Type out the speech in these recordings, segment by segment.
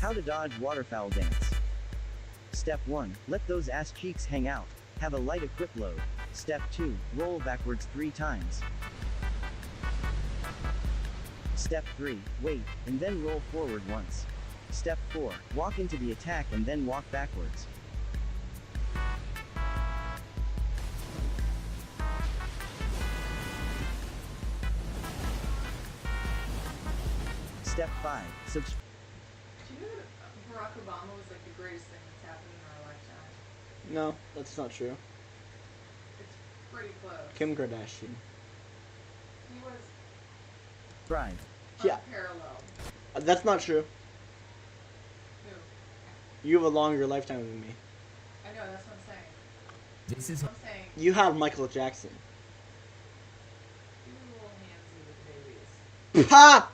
How to dodge waterfowl dance. Step 1. Let those ass cheeks hang out. Have a light equip load. Step 2. Roll backwards 3 times. Step 3. Wait, and then roll forward once. Step 4. Walk into the attack and then walk backwards. Step 5. Do you know that Barack Obama was like the greatest thing that's happened in our lifetime? No, that's not true. It's pretty close. Kim Kardashian. He was Pride. Yeah. unparalleled. That's not true. Who? You have a longer lifetime than me. I know, that's what I'm saying. This is I'm saying, You have Michael Jackson. you little handsy with the babies. Ha!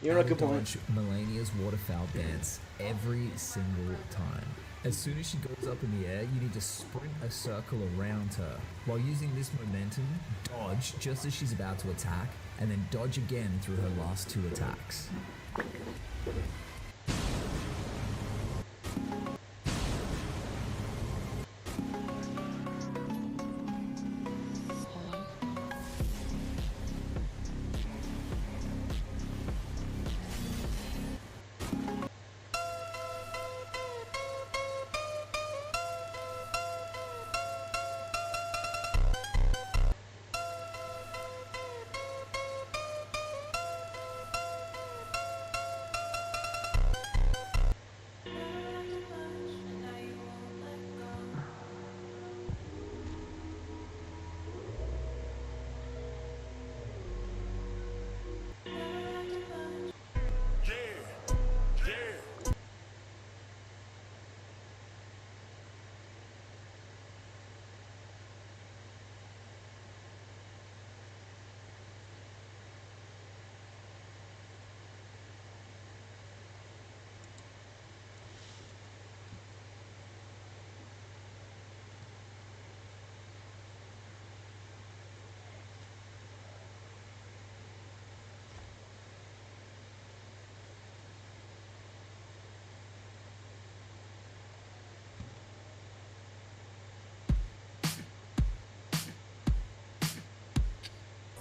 You're how a to good point. dodge Melenia's waterfowl dance every single time. As soon as she goes up in the air, you need to sprint a circle around her. While using this momentum, dodge just as she's about to attack, and then dodge again through her last 2 attacks.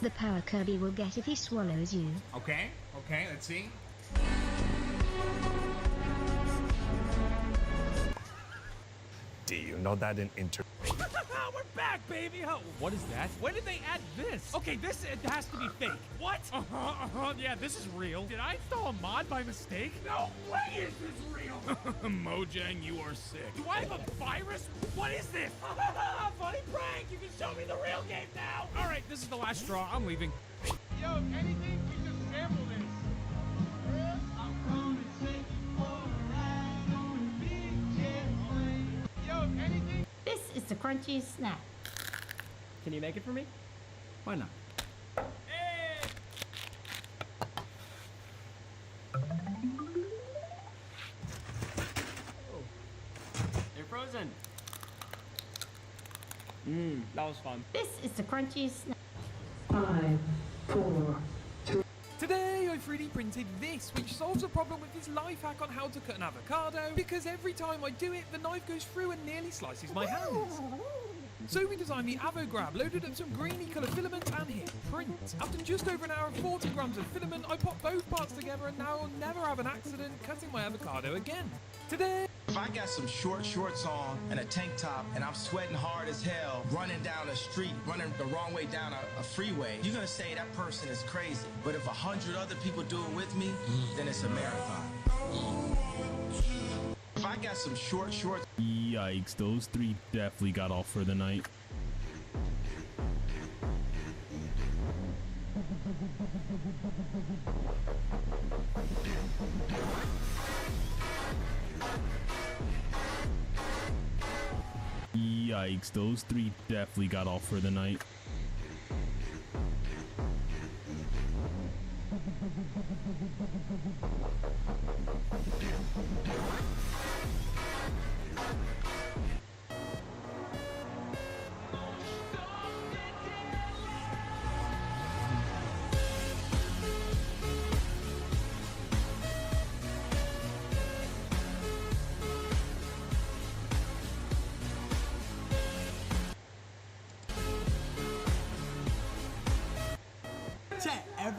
The power Kirby will get if he swallows you. Okay, let's see. Do you know that in We're back, baby! Oh, what is that? When did they add this? Okay, this it has to be fake. What? Yeah, this is real. Did I install a mod by mistake? No way is this real! Mojang, you are sick. Do I have a virus? What is this? Funny prank! You can show me the real game now! Alright, this is the last straw. I'm leaving. Yo, if anything, we just sample this. I'm gonna take you for a ride on a big jet plane. Yo, if anything. This is the crunchy snack. Can you make it for me? Why not? Hey! Oh. They're frozen. That was fun. This is the crunchy snack. 5, 4, 3. Today I 3D printed this, which solves a problem with this life hack on how to cut an avocado, because every time I do it, the knife goes through and nearly slices my hands. So we designed the AvoGrab, loaded up some greeny colour filament and hit print. After just over an hour and 40 grams of filament, I popped both parts together and now I'll never have an accident cutting my avocado again. Today... If I got some shorts on and a tank top and I'm sweating hard as hell, running down a street, running the wrong way down a freeway, you're gonna say that person is crazy. But if 100 other people do it with me, then it's a marathon. If I got some shorts... Yikes, those 3 definitely got off for the night. Yikes, those 3 definitely got off for the night.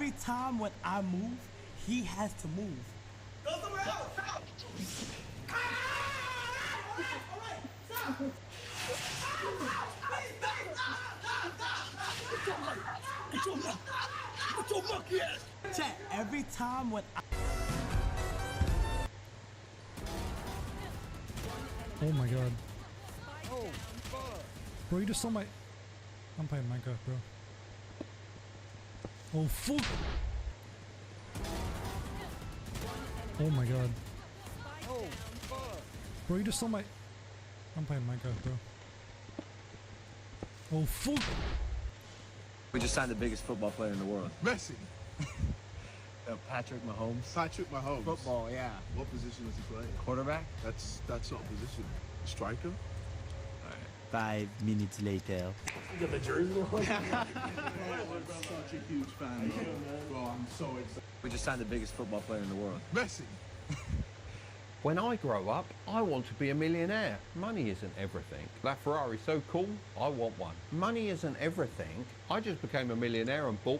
every time when I move, he has to move. Go somewhere else! Chat, every time when I... Oh my god. Bro, you just saw my... I'm playing Minecraft, bro. Oh, fuck! Oh my god. Bro, you just saw my... I'm playing Minecraft, bro. Oh, fuck! We just signed the biggest football player in the world. Messi. Patrick Mahomes. Patrick Mahomes. Football, yeah. What position does he play? Quarterback? That's not a position. Striker? 5 minutes later. You got the jersey on? I'm such a huge fan, bro. I'm so excited. We just signed the biggest football player in the world. Messi. When I grow up, I want to be a millionaire. Money isn't everything. That Ferrari's so cool, I want one. Money isn't everything. I just became a millionaire and bought...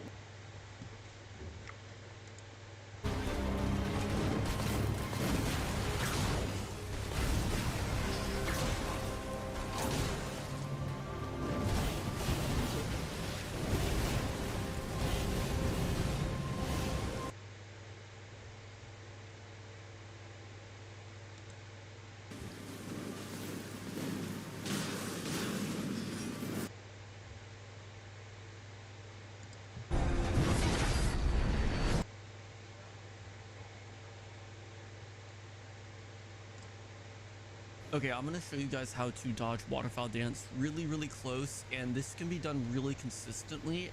Okay, I'm gonna show you guys how to dodge waterfowl dance really close, and this can be done really consistently.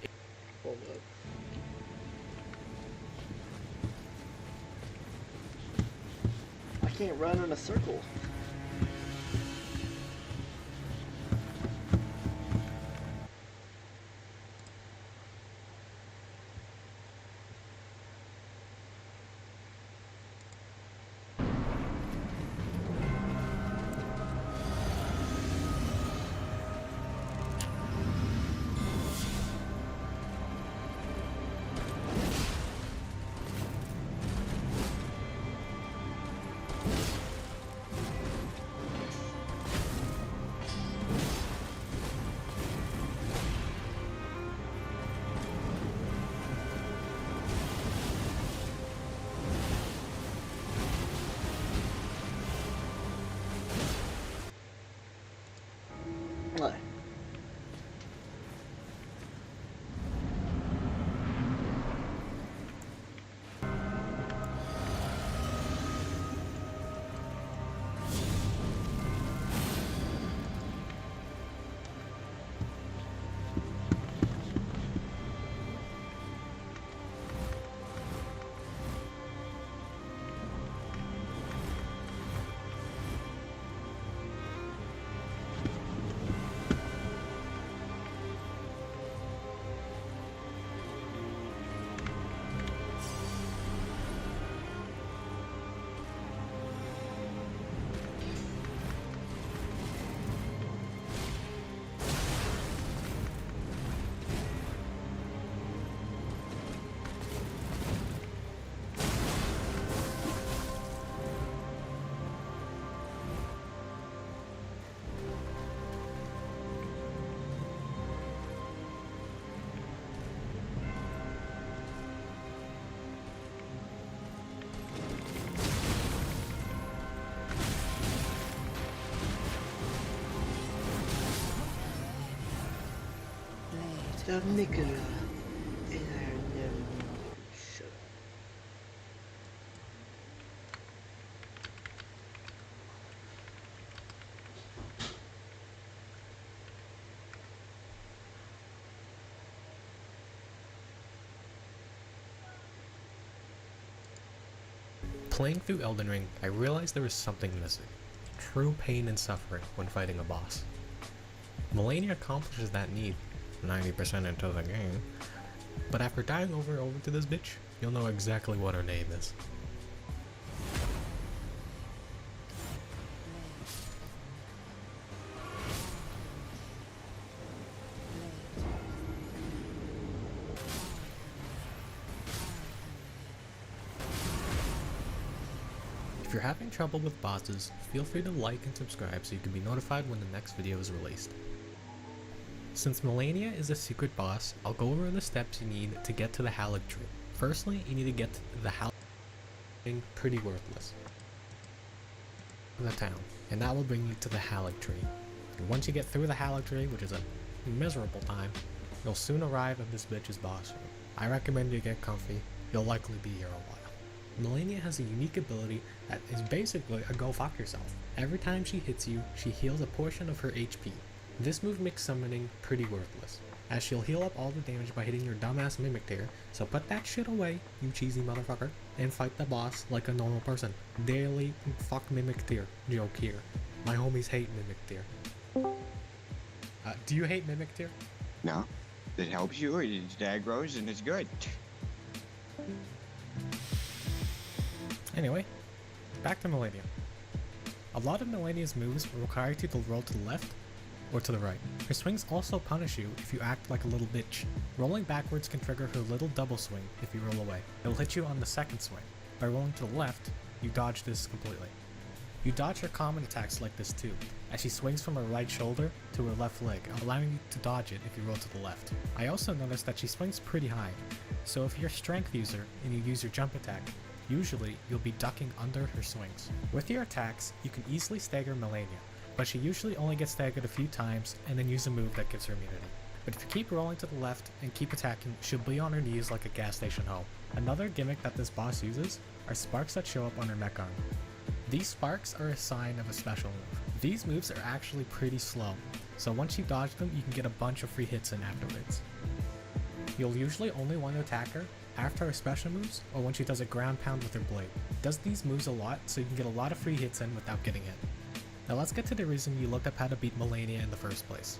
Hold up. I can't run in a circle. What? Of Miquella, and I never shut up. Playing through Elden Ring, I realized there was something missing. True pain and suffering when fighting a boss. Melena accomplishes that need 90% into the game, but after dying over and over to this bitch, you'll know exactly what her name is. If you're having trouble with bosses, feel free to like and subscribe so you can be notified when the next video is released. Since Melena is a secret boss, I'll go over the steps you need to get to the Halig tree. Firstly, you need to get to the Halig tree, pretty worthless, the town, and that will bring you to the Halig tree. And once you get through the Halig tree, which is a miserable time, you'll soon arrive at this bitch's boss room. I recommend you get comfy, you'll likely be here a while. Melena has a unique ability that is basically a go fuck yourself. Every time she hits you, she heals a portion of her HP. This move makes summoning pretty worthless, as she'll heal up all the damage by hitting your dumbass Mimic Tear, so put that shit away, you cheesy motherfucker, and fight the boss like a normal person. Daily fuck Mimic Tear joke here. My homies hate Mimic Tear. Do you hate Mimic Tear? No, it helps you, it's aggro's, and it's good. Anyway, back to Melena. A lot of Melena's moves require you to roll to the left or to the right. Her swings also punish you if you act like a little bitch. Rolling backwards can trigger her little double swing if you roll away. It'll hit you on the second swing. By rolling to the left, you dodge this completely. You dodge her common attacks like this too, as she swings from her right shoulder to her left leg, allowing you to dodge it if you roll to the left. I also noticed that she swings pretty high, so if you're a strength user and you use your jump attack, usually you'll be ducking under her swings. With your attacks, you can easily stagger Melena, but she usually only gets staggered a few times and then use a move that gives her immunity. But if you keep rolling to the left and keep attacking, she'll be on her knees like a gas station hoe. Another gimmick that this boss uses are sparks that show up on her mech arm. These sparks are a sign of a special move. These moves are actually pretty slow, so once you dodge them, you can get a bunch of free hits in afterwards. You'll usually only want to attack her after her special moves or when she does a ground pound with her blade. Does these moves a lot so you can get a lot of free hits in without getting hit. Now let's get to the reason you looked up how to beat Melena in the first place.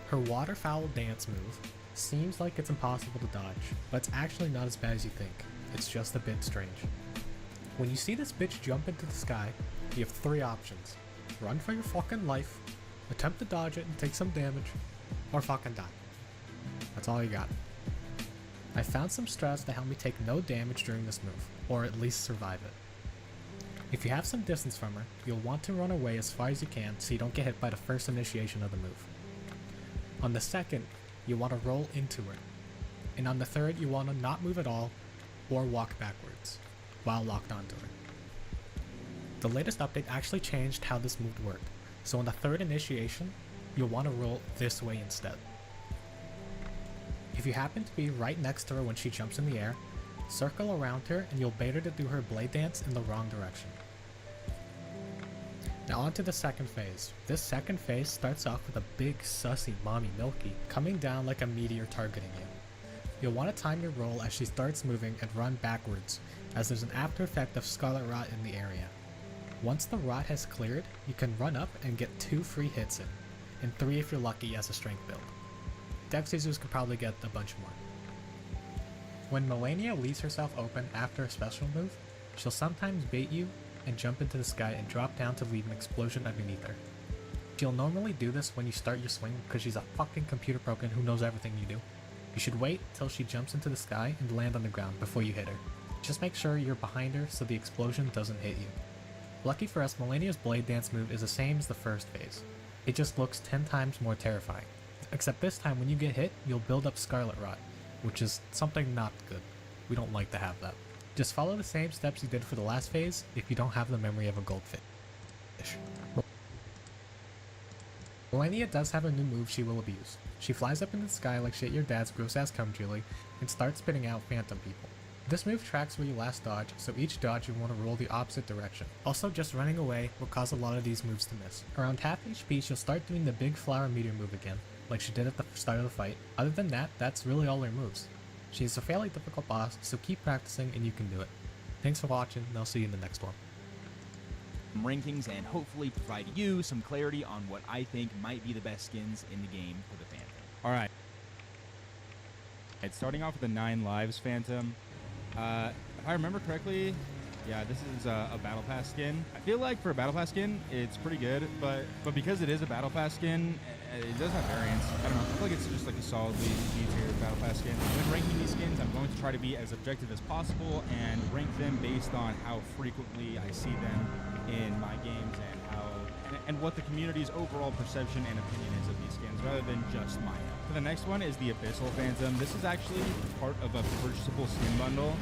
Her waterfowl dance move seems like it's impossible to dodge, but it's actually not as bad as you think. It's just a bit strange. When you see this bitch jump into the sky, you have three options. Run for your fucking life, attempt to dodge it and take some damage, or fucking die. That's all you got. I found some strats to help me take no damage during this move, or at least survive it. If you have some distance from her, you'll want to run away as far as you can so you don't get hit by the first initiation of the move. On the second, you want to roll into her. And on the third, you want to not move at all or walk backwards while locked onto her. The latest update actually changed how this move worked, so on the third initiation, you'll want to roll this way instead. If you happen to be right next to her when she jumps in the air, circle around her and you'll bait her to do her blade dance in the wrong direction. Now on to the second phase. This second phase starts off with a big sussy mommy Milky coming down like a meteor targeting you. You'll want to time your roll as she starts moving and run backwards, as there's an after effect of Scarlet Rot in the area. Once the rot has cleared, you can run up and get 2 free hits in, and 3 if you're lucky as a strength build. Dex users could probably get a bunch more. When Melena leaves herself open after a special move, she'll sometimes bait you and jump into the sky and drop down to leave an explosion underneath her. She'll normally do this when you start your swing because she's a fucking computer broken who knows everything you do. You should wait till she jumps into the sky and land on the ground before you hit her. Just make sure you're behind her so the explosion doesn't hit you. Lucky for us, Melena's blade dance move is the same as the first phase. It just looks 10 times more terrifying. Except this time when you get hit, you'll build up Scarlet Rot, which is something not good. We don't like to have that. Just follow the same steps you did for the last phase if you don't have the memory of a goldfish. Melena does have a new move she will abuse. She flies up in the sky like shit your dad's gross ass cum Julie and starts spitting out phantom people. This move tracks where you last dodge, so each dodge you want to roll the opposite direction. Also, just running away will cause a lot of these moves to miss. Around half HP, she'll start doing the big flower meteor move again, like she did at the start of the fight. Other than that, that's really all her moves. She's a fairly difficult boss, so keep practicing and you can do it. Thanks for watching, and I'll see you in the next one. Rankings and hopefully provide you some clarity on what I think might be the best skins in the game for the Phantom. All right. Starting off with the 9 lives Phantom. If I remember correctly, Yeah, this is a Battle Pass skin. I feel like for a Battle Pass skin, it's pretty good, but because it is a Battle Pass skin, it does have variance. I don't know, I feel like it's just like a solidly B-tier Battle Pass skin. When ranking these skins, I'm going to try to be as objective as possible and rank them based on how frequently I see them in my games and what the community's overall perception and opinion is of these skins, rather than just mine. For the next one is the Abyssal Phantom. This is actually part of a purchasable skin bundle.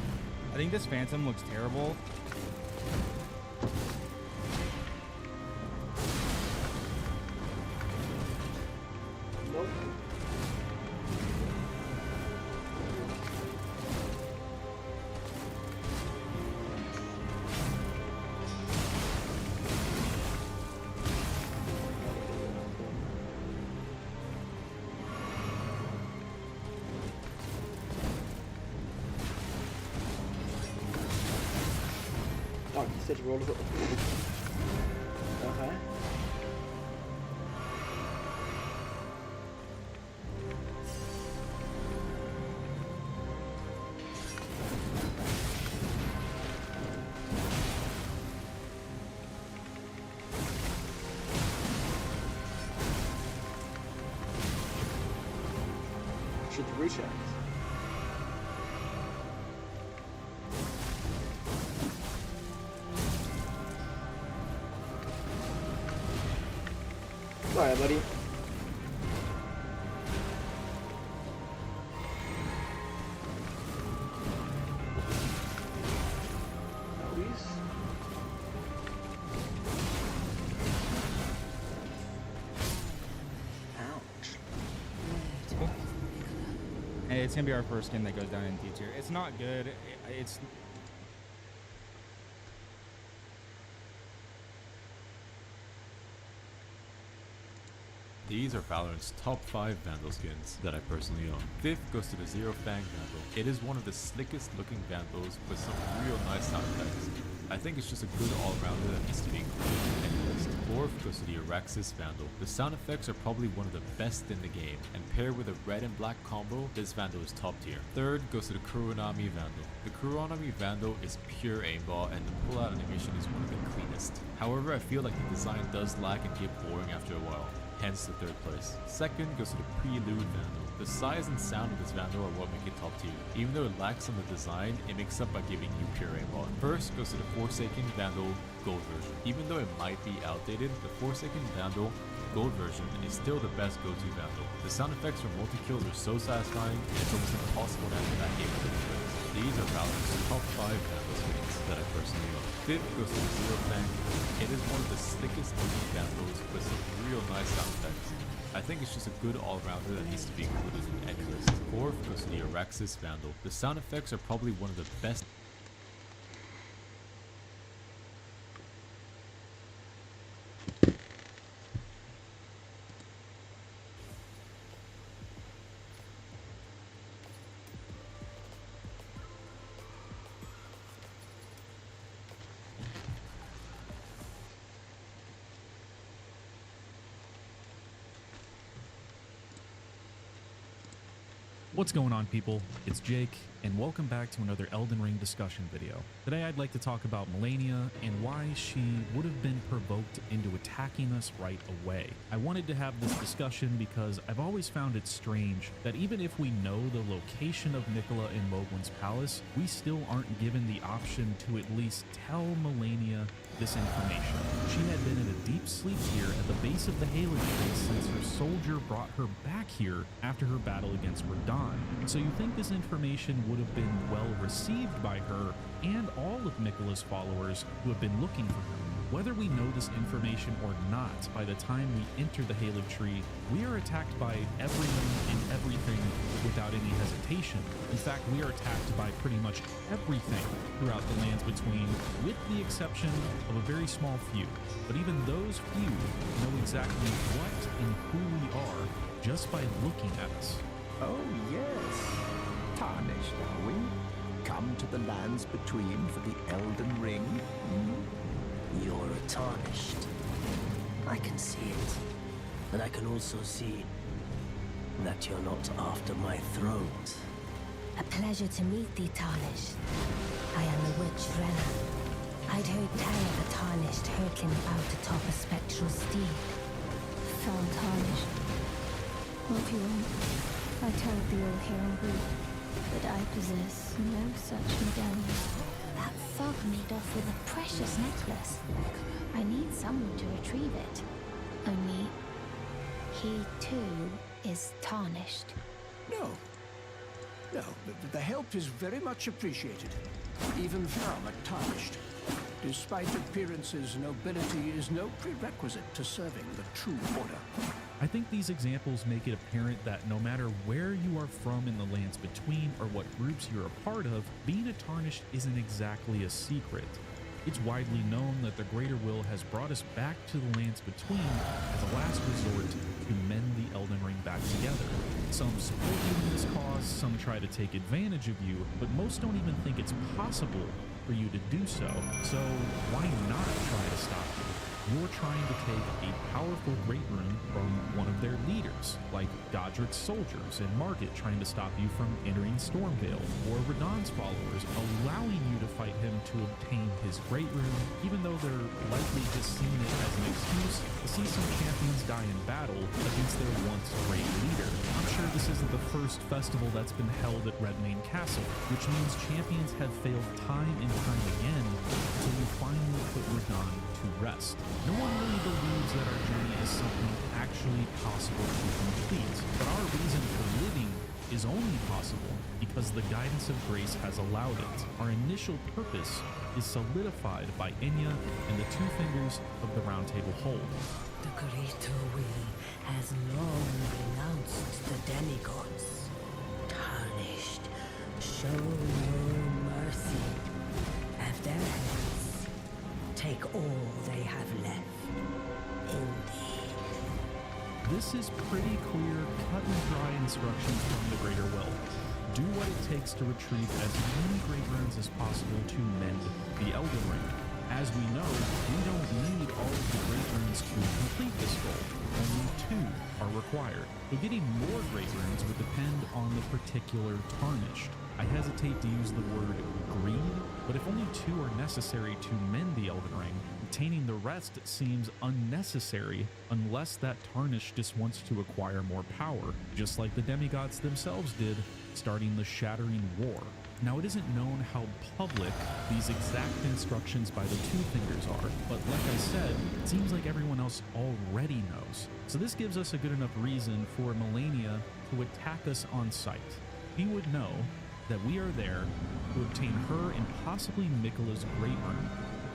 I think this Phantom looks terrible. Nope. Oh, you said roll it. Okay. Should the recheck. Alright, buddy. Hey, it's gonna be our first skin that goes down in D tier. It's not good. It's These are Valorant's top 5 Vandal skins that I personally own. 5th goes to the Zero Fang Vandal. It is one of the slickest looking Vandals with some real nice sound effects. I think it's just a good all-rounder that needs to be included in any list. 4th goes to the Araxis Vandal. The sound effects are probably one of the best in the game, and paired with a red and black combo, this Vandal is top tier. 3rd goes to the Kuronami Vandal. The Kuronami Vandal is pure aimbot, and the pull-out animation is one of the cleanest. However, I feel like the design does lag and get boring after a while. Hence the 3rd place. 2nd goes to the Prelude Vandal. The size and sound of this Vandal are what make it top tier. Even though it lacks on the design, it makes up by giving you pure aimbot. 1st goes to the Forsaken Vandal Gold version. Even though it might be outdated, the Forsaken Vandal Gold version is still the best go-to Vandal. The sound effects for multi-kills are so satisfying, and it's almost impossible to enter that game with any kills. These are Valorant's top 5 Vandal skins that I personally own. 5th goes to the Zero Fang. It is one of the slickest looking Vandals with some real nice sound effects. I think it's just a good all-rounder that needs to be included in any list. 4th goes to the Araxis Vandal. The sound effects are probably one of the best. What's going on, people? It's Jake, and welcome back to another Elden Ring discussion video. Today I'd like to talk about Melena and why she would have been provoked into attacking us right away. I wanted to have this discussion because I've always found it strange that even if we know the location of Miquella in Mogwin's palace, we still aren't given the option to at least tell Melena this information. She had been in a deep sleep here at the base of the Halo tree since her soldier brought her back here after her battle against Radahn. So you think this information would have been well received by her and all of Miquella's followers who have been looking for her. Whether we know this information or not, by the time we enter the Halo tree, we are attacked by everyone and everything without any hesitation. In fact, we are attacked by pretty much everything throughout the lands between, with the exception of a very small few. But even those few know exactly what and who we are just by looking at us. Oh yes, tarnished are we? Come to the lands between for the Elden Ring? You're tarnished. I can see it. And I can also see that you're not after my throat. A pleasure to meet thee, Tarnished. I am the witch Rena. I'd heard tell of a tarnished hurtling about atop a spectral steed. Found tarnished. Well, if you won't, I told the old Heron group that I possess no such medallion. That thug made off with a precious necklace. I need someone to retrieve it. Only, he too is tarnished. No. No, the help is very much appreciated. Even thou art tarnished. Despite appearances, nobility is no prerequisite to serving the true order. I think these examples make it apparent that no matter where you are from in the lands between or what groups you're a part of, being a tarnished isn't exactly a secret. It's widely known that the Greater Will has brought us back to the lands between as a last resort to mend the Elden Ring back together. Some support you in this cause, some try to take advantage of you, but most don't even think it's possible for you to do so. So why not try to stop you? You're trying to take a powerful great rune from one of their leaders, like Godric's soldiers and Margit trying to stop you from entering Stormvale, or Radahn's followers allowing you to fight him to obtain his great rune, even though they're likely just seeing it as an excuse to see some champions die in battle against their once great leader. I'm sure this isn't the first festival that's been held at Redmane Castle, which means champions have failed time and time again until you finally put Radahn to rest. No one really believes that our journey is something actually possible to complete, but our reason for living is only possible because the guidance of grace has allowed it. Our initial purpose is solidified by Enya and the two fingers of the Round Table hold. The Greater Will has long renounced the demigods. Tarnished, show no mercy. Have their hands. Take all they have left. Indeed. This is pretty clear, cut and dry instructions from the Greater Will. Do what it takes to retrieve as many great runes as possible to mend the Elden Ring. As we know, we don't need all of the great runes to complete this goal. Only 2 are required. So getting more great runes would depend on the particular tarnished. I hesitate to use the word greed, but if only 2 are necessary to mend the Elden Ring, obtaining the rest seems unnecessary unless that tarnished just wants to acquire more power, just like the demigods themselves did, starting the Shattering War. Now, it isn't known how public these exact instructions by the two fingers are, but like I said, it seems like everyone else already knows. So this gives us a good enough reason for Melena to attack us on sight. He would know that we are there to obtain her and possibly Miquella's great rune.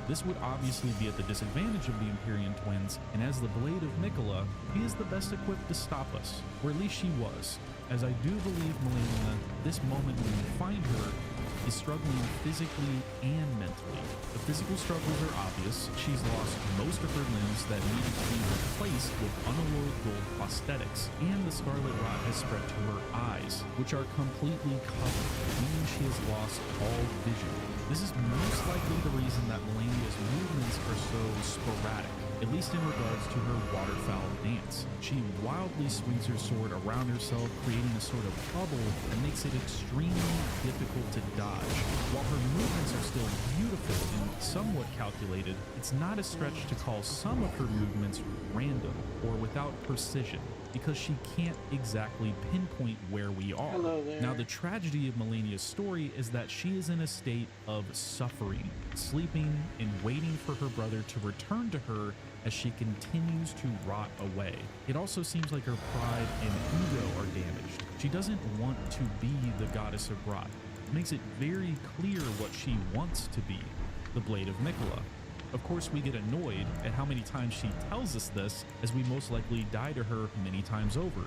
This would obviously be at the disadvantage of the Empyrean twins, and as the Blade of Miquella, he is the best equipped to stop us, or at least she was, as I do believe Melena, this moment when we find her, is struggling physically and mentally. The physical struggles are obvious. She's lost most of her limbs that needed to be replaced with unalloyed gold prosthetics, and the scarlet rot has spread to her eyes, which are completely covered, meaning she has lost all vision. This is most likely the reason that Melena's movements are so sporadic, at least in regards to her waterfowl dance. She wildly swings her sword around herself, creating a sort of bubble that makes it extremely difficult to dodge. While her movements are still beautiful and somewhat calculated, it's not a stretch to call some of her movements random or without precision, because she can't exactly pinpoint where we are. Hello there. Now, the tragedy of Melena's story is that she is in a state of suffering, sleeping and waiting for her brother to return to her as she continues to rot away. It also seems like her pride and ego are damaged. She doesn't want to be the goddess of rot. It makes it very clear what she wants to be, the Blade of Miquella. Of course, we get annoyed at how many times she tells us this, as we most likely die to her many times over.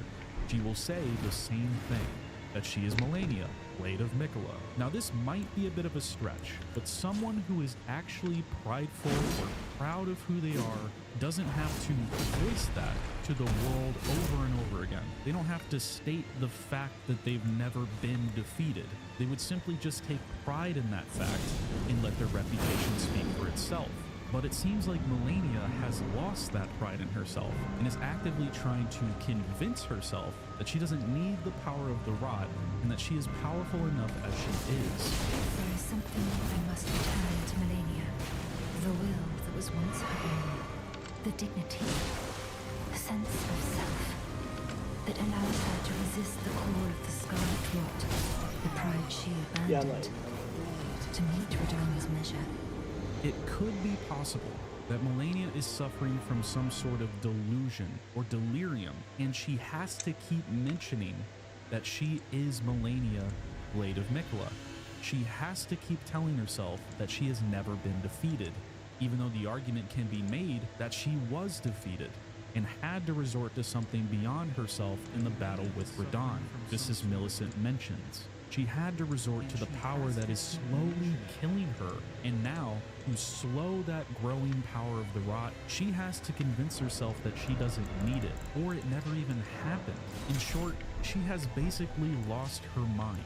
She will say the same thing, that she is Melena, Blade of Miquella. Now, this might be a bit of a stretch, but someone who is actually prideful or proud of who they are doesn't have to voice that to the world over and over again. They don't have to state the fact that they've never been defeated. They would simply just take pride in that fact and let their reputation speak for itself. But it seems like Melena has lost that pride in herself and is actively trying to convince herself that she doesn't need the power of the rod and that she is powerful enough as she is. There is something I must return to Melena. the will that was once her own, the dignity, a sense of self that allowed her to resist the call of the scarlet rot, the pride she abandoned, to meet Radahn's measure. It could be possible that Melena is suffering from some sort of delusion or delirium, and she has to keep mentioning that she is Melena, Blade of Miquella. She has to keep telling herself that she has never been defeated, even though the argument can be made that she was defeated and had to resort to something beyond herself in the battle with Radahn, just as Millicent mentions. She had to resort to the power that is slowly killing her, and now, to slow that growing power of the rot, she has to convince herself that she doesn't need it, or it never even happened. In short, she has basically lost her mind,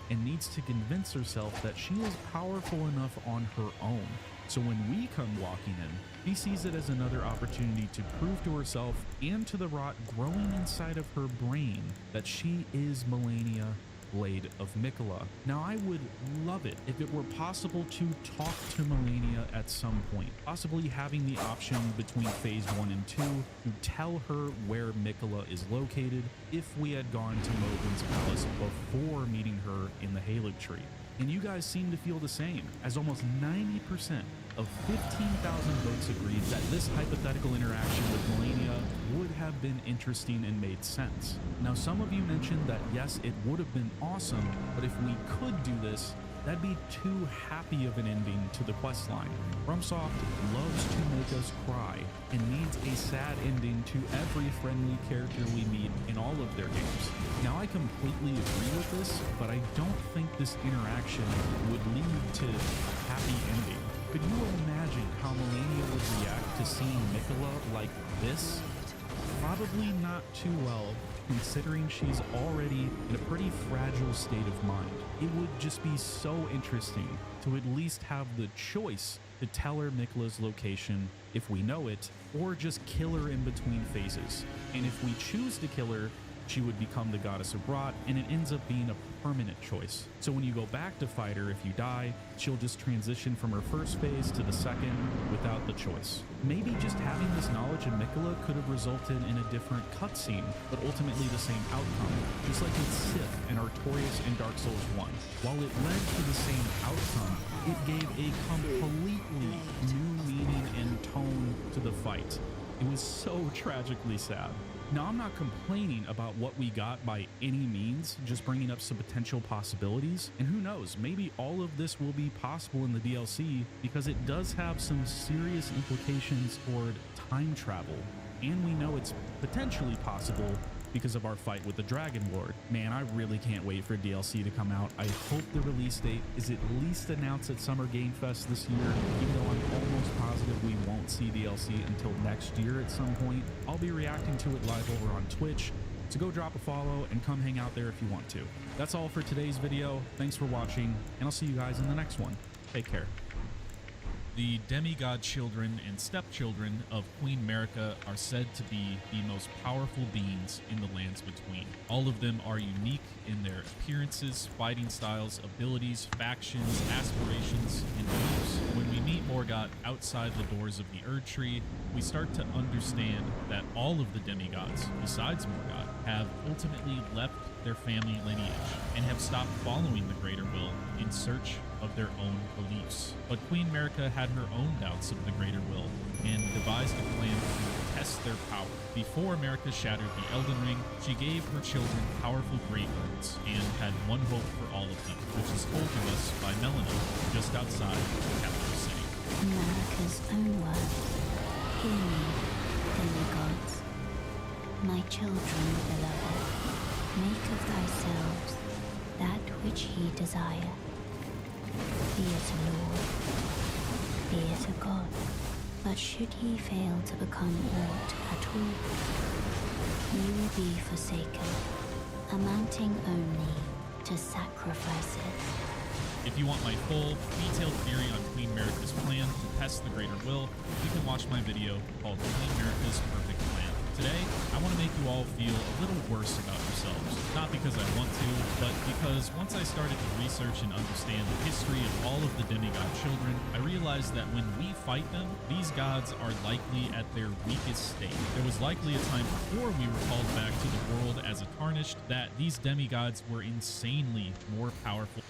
and needs to convince herself that she is powerful enough on her own. So when we come walking in, she sees it as another opportunity to prove to herself and to the rot growing inside of her brain that she is Melena, Blade of Miquella. Now, I would love it if it were possible to talk to Melena at some point, possibly having the option between phase 1 and 2 to tell her where Miquella is located if we had gone to Moblin's palace before meeting her in the Halig tree. And you guys seem to feel the same, as almost 90% of 15,000 votes agreed that this hypothetical interaction with Melena would have been interesting and made sense. Now, some of you mentioned that yes, it would have been awesome, but if we could do this, that'd be too happy of an ending to the questline. FromSoft loves to make us cry and needs a sad ending to every friendly character we meet in all of their games. Now, I completely agree with this, but I don't think this interaction would lead to a happy ending. Could you imagine how Melena would react to seeing Miquella like this? Probably not too well, considering she's already in a pretty fragile state of mind. It would just be so interesting to at least have the choice to tell her Miquella's location if we know it, or just kill her in between phases. And if we choose to kill her, she would become the goddess of rot, and it ends up being a permanent choice. So when you go back to fight her, if you die, she'll just transition from her first phase to the second without the choice. Maybe just having this knowledge of Miquella could have resulted in a different cutscene, but ultimately the same outcome, just like with Sith and Artorias in Dark Souls 1. While it led to the same outcome, it gave a completely new meaning and tone to the fight. It was so tragically sad. Now, I'm not complaining about what we got by any means, just bringing up some potential possibilities. And who knows, maybe all of this will be possible in the DLC because it does have some serious implications toward time travel. And we know it's potentially possible because of our fight with the Dragon Lord. Man, I really can't wait for DLC to come out. I hope the release date is at least announced at Summer Game Fest this year, even though I'm almost positive we won't see DLC until next year at some point. I'll be reacting to it live over on Twitch, so go drop a follow and come hang out there if you want to. That's all for today's video. Thanks for watching, and I'll see you guys in the next one. Take care. The demigod children and stepchildren of Queen Marika are said to be the most powerful beings in the lands between. All of them are unique in their appearances, fighting styles, abilities, factions, aspirations, and beliefs. When we meet Morgott outside the doors of the Erd Tree, we start to understand that all of the demigods, besides Morgott, have ultimately left their family lineage and have stopped following the Greater Will in search of their own beliefs. But Queen Marika had her own doubts of the Greater Will and devised a plan to test their power. Before Marika shattered the Elden Ring, she gave her children powerful great words and had one hope for all of them, which is told to us by Melena just outside the capital city. Marika's own word. Hear me, demigods. My children, beloved, make of thyselves that which ye desire. Be it a lord, be it a god, but should ye fail to become aught at all, ye will be forsaken, amounting only to sacrifices. If you want my full, detailed theory on Queen Marika's plan to test the Greater Will, you can watch my video called Queen Marika's Perfect Plan. Today, I want to make you all feel a little worse about yourselves. Not because I want to, but because once I started to research and understand the history of all of the demigod children, I realized that when we fight them, these gods are likely at their weakest state. There was likely a time before we were called back to the world as a tarnished that these demigods were insanely more powerful.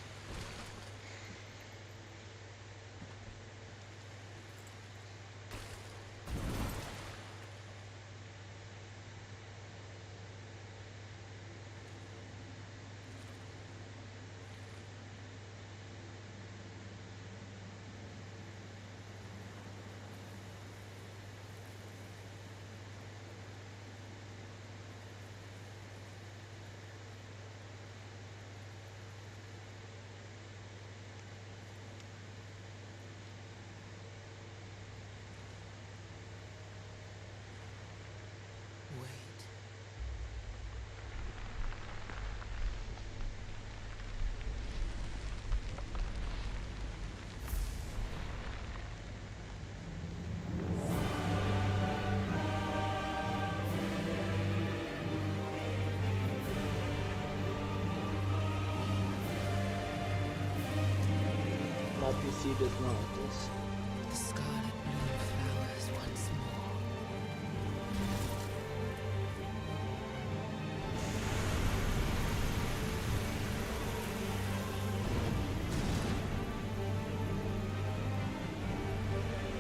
My PC does not like this. The scarlet bloom flowers once more.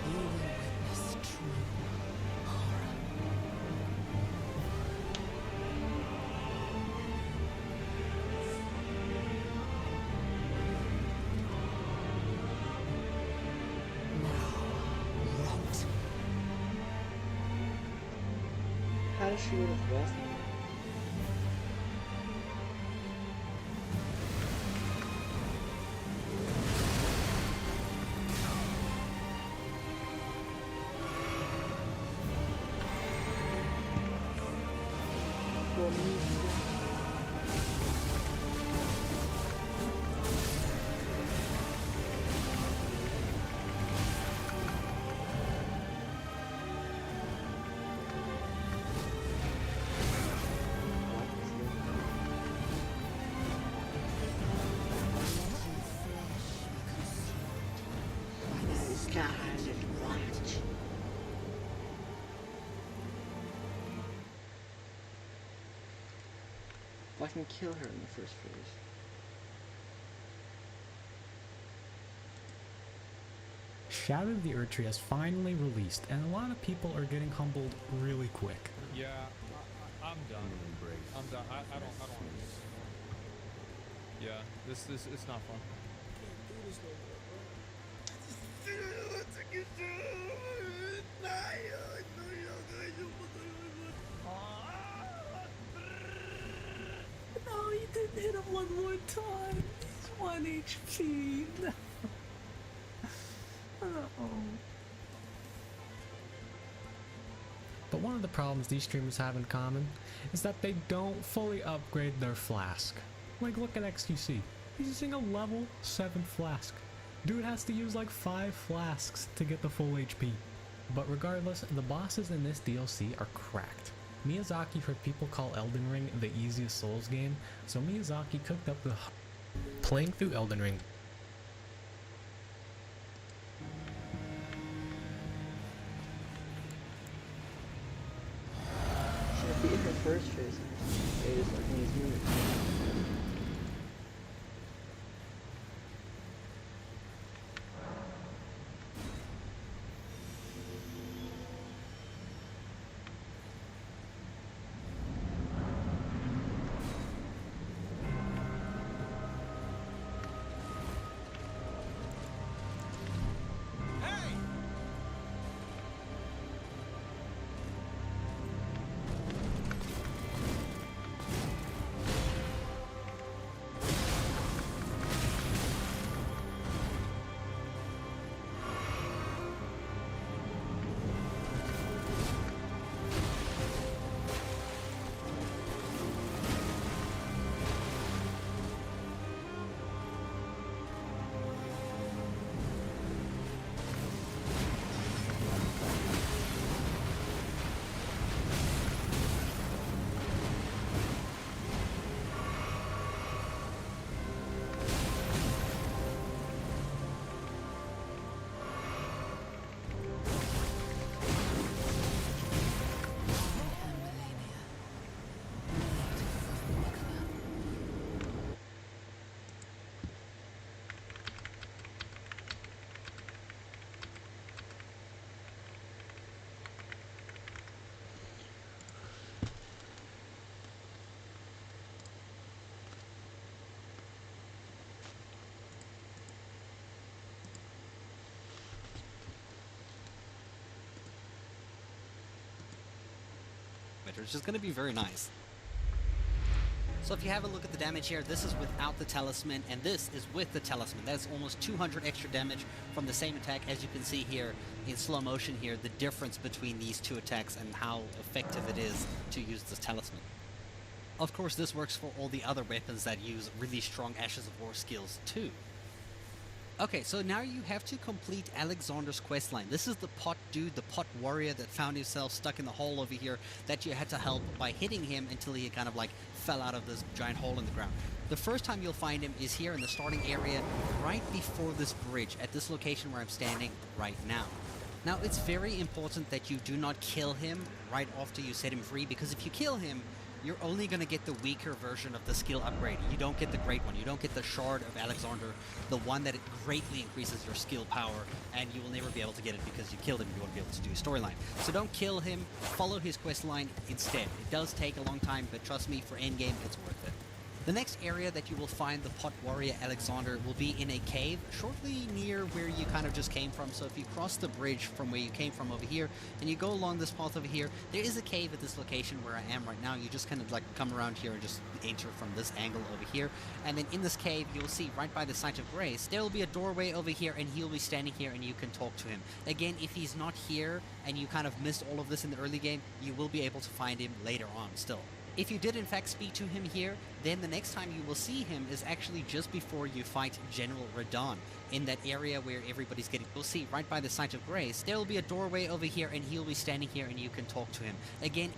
You will witness true horror. How does she would have left me? If I can kill her in the first phase. Shadow of the Erdtree has finally released, and a lot of people are getting humbled really quick. Yeah, I'm done. I'm done. I don't want to. Yeah, this it's not fun. No, you didn't hit him one more time. He's 1 HP. No. But one of the problems these streamers have in common is that they don't fully upgrade their flask. Like, look at XQC. He's using a level 7 flask. Dude has to use like 5 flasks to get the full HP. But regardless, the bosses in this DLC are cracked. Miyazaki heard people call Elden Ring the easiest Souls game, so Miyazaki cooked up the Playing through Elden Ring. Should have beat her first phase. It is like these moves. better, which is going to be very nice. So if you have a look at the damage here, this is without the talisman, and this is with the talisman. That's almost 200 extra damage from the same attack. As you can see here in slow motion here, the difference between these two attacks and how effective it is to use this talisman. Of course, this works for all the other weapons that use really strong Ashes of War skills too. Okay, so now you have to complete Alexander's questline. This is the pot dude, the pot warrior that found himself stuck in the hole over here that you had to help by hitting him until he kind of like fell out of this giant hole in the ground. The first time you'll find him is here in the starting area right before this bridge at this location where I'm standing right now. Now, it's very important that you do not kill him right after you set him free, because if you kill him, you're only going to get the weaker version of the skill upgrade. You don't get the great one. You don't get the Shard of Alexander, the one that it greatly increases your skill power, and you will never be able to get it because you killed him. You won't be able to do storyline. So don't kill him. Follow his quest line instead. It does take a long time, but trust me, for endgame, it's worth it. The next area that you will find the pot warrior Alexander will be in a cave shortly near where you kind of just came from. So if you cross the bridge from where you came from over here and you go along this path over here, there is a cave at this location where I am right now. You just kind of like come around here and just enter from this angle over here. And then in this cave, you'll see right by the Site of Grace, there will be a doorway over here and he'll be standing here and you can talk to him. Again, if he's not here and you kind of missed all of this in the early game, you will be able to find him later on still. If you did in fact speak to him here, then the next time you will see him is actually just before you fight General Radon in that area where everybody's getting. You'll see right by the Site of Grace, there will be a doorway over here and he'll be standing here and you can talk to him. Again,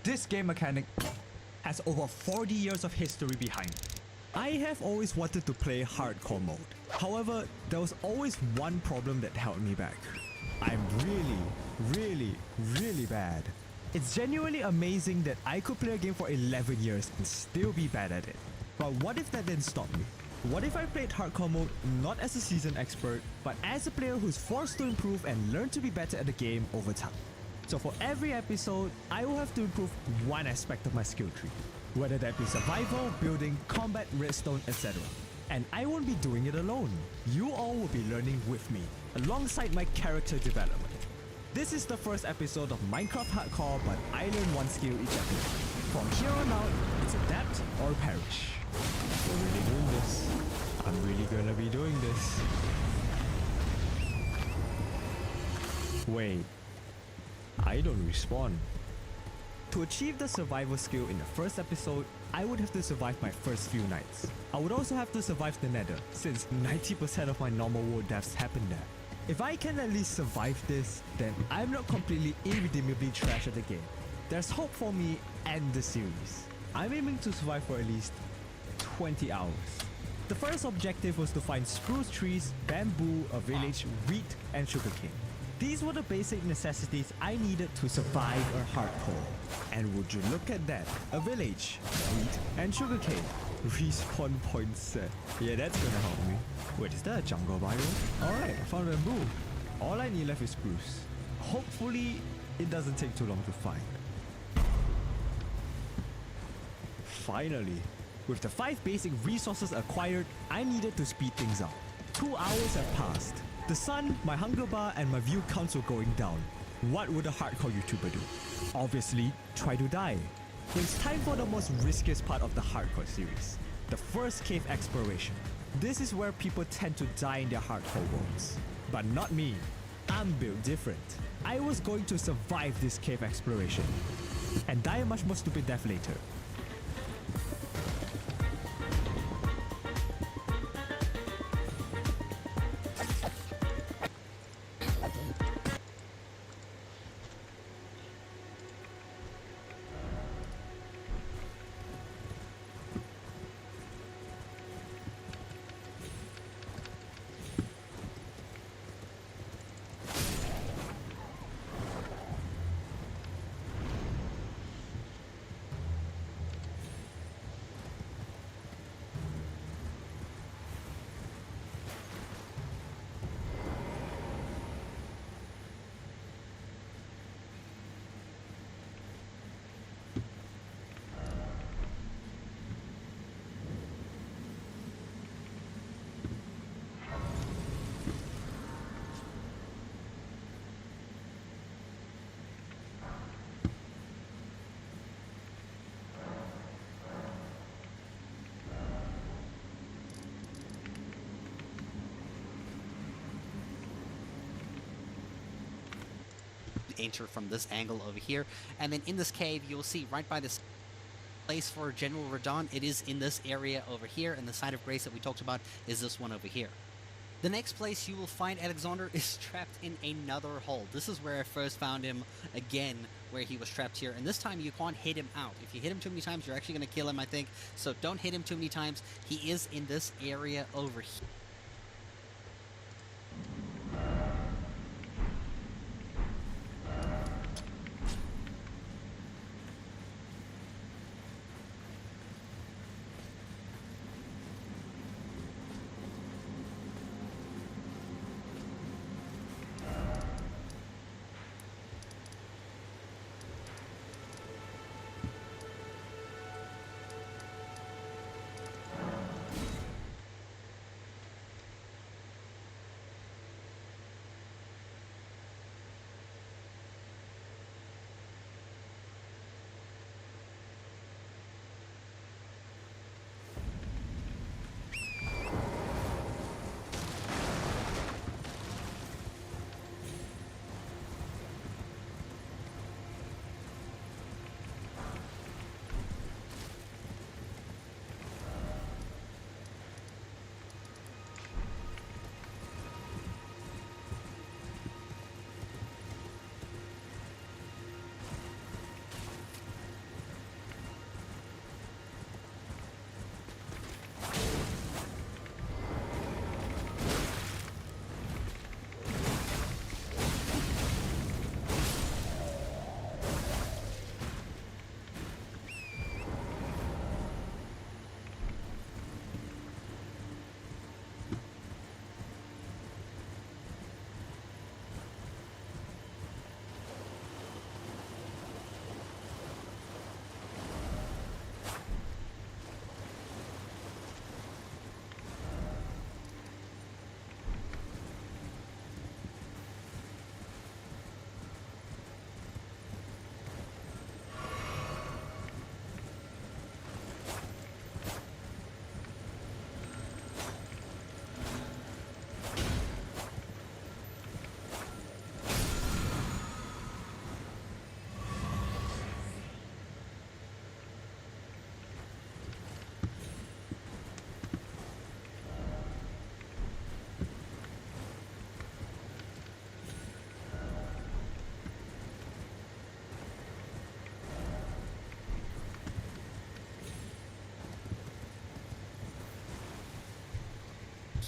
This game mechanic has over 40 years of history behind it. I have always wanted to play hardcore mode. However, there was always one problem that held me back. I'm really bad. It's genuinely amazing that I could play a game for 11 years and still be bad at it. But what if that didn't stop me? What if I played hardcore mode not as a seasoned expert, but as a player who's forced to improve and learn to be better at the game over time? So for every episode, I will have to improve one aspect of my skill tree, whether that be survival, building, combat, redstone, etc. And I won't be doing it alone. You all will be learning with me, alongside my character development. This is the first episode of Minecraft Hardcore, but I learn one skill each episode. From here on out, it's adapt or perish. We're really doing this. I'm really gonna be doing this. Wait. I don't respawn. To achieve the survival skill in the first episode, I would have to survive my first few nights. I would also have to survive the nether, since 90% of my normal world deaths happen there. If I can at least survive this, then I'm not completely irredeemably trash at the game. There's hope for me and the series. I'm aiming to survive for at least 20 hours. The first objective was to find spruce trees, bamboo, a village, wheat, and sugarcane. These were the basic necessities I needed to survive a hardcore. And would you look at that, a village, wheat, and sugarcane. Respawn point set. Yeah, that's gonna help me. Wait, is that a jungle biome? Alright, I found bamboo. All I need left is spruce. Hopefully, it doesn't take too long to find. Finally, with the 5 basic resources acquired, I needed to speed things up. 2 hours have passed. The sun, my hunger bar, and my view counts were going down. What would a hardcore YouTuber do? Obviously, try to die. It's time for the most riskiest part of the hardcore series. The first cave exploration. This is where people tend to die in their hardcore worlds. But not me. I'm built different. I was going to survive this cave exploration. And die a much more stupid death later. Enter from this angle over here, and then in this cave you'll see right by this place for General Radon, it is in this area over here, and the site of grace that we talked about is this one over here. The next place you will find Alexander is trapped in another hole. This is where I first found him again, where he was trapped here, and this time you can't hit him out. If you hit him too many times, you're actually going to kill him, I think, so don't hit him too many times. He is in this area over here.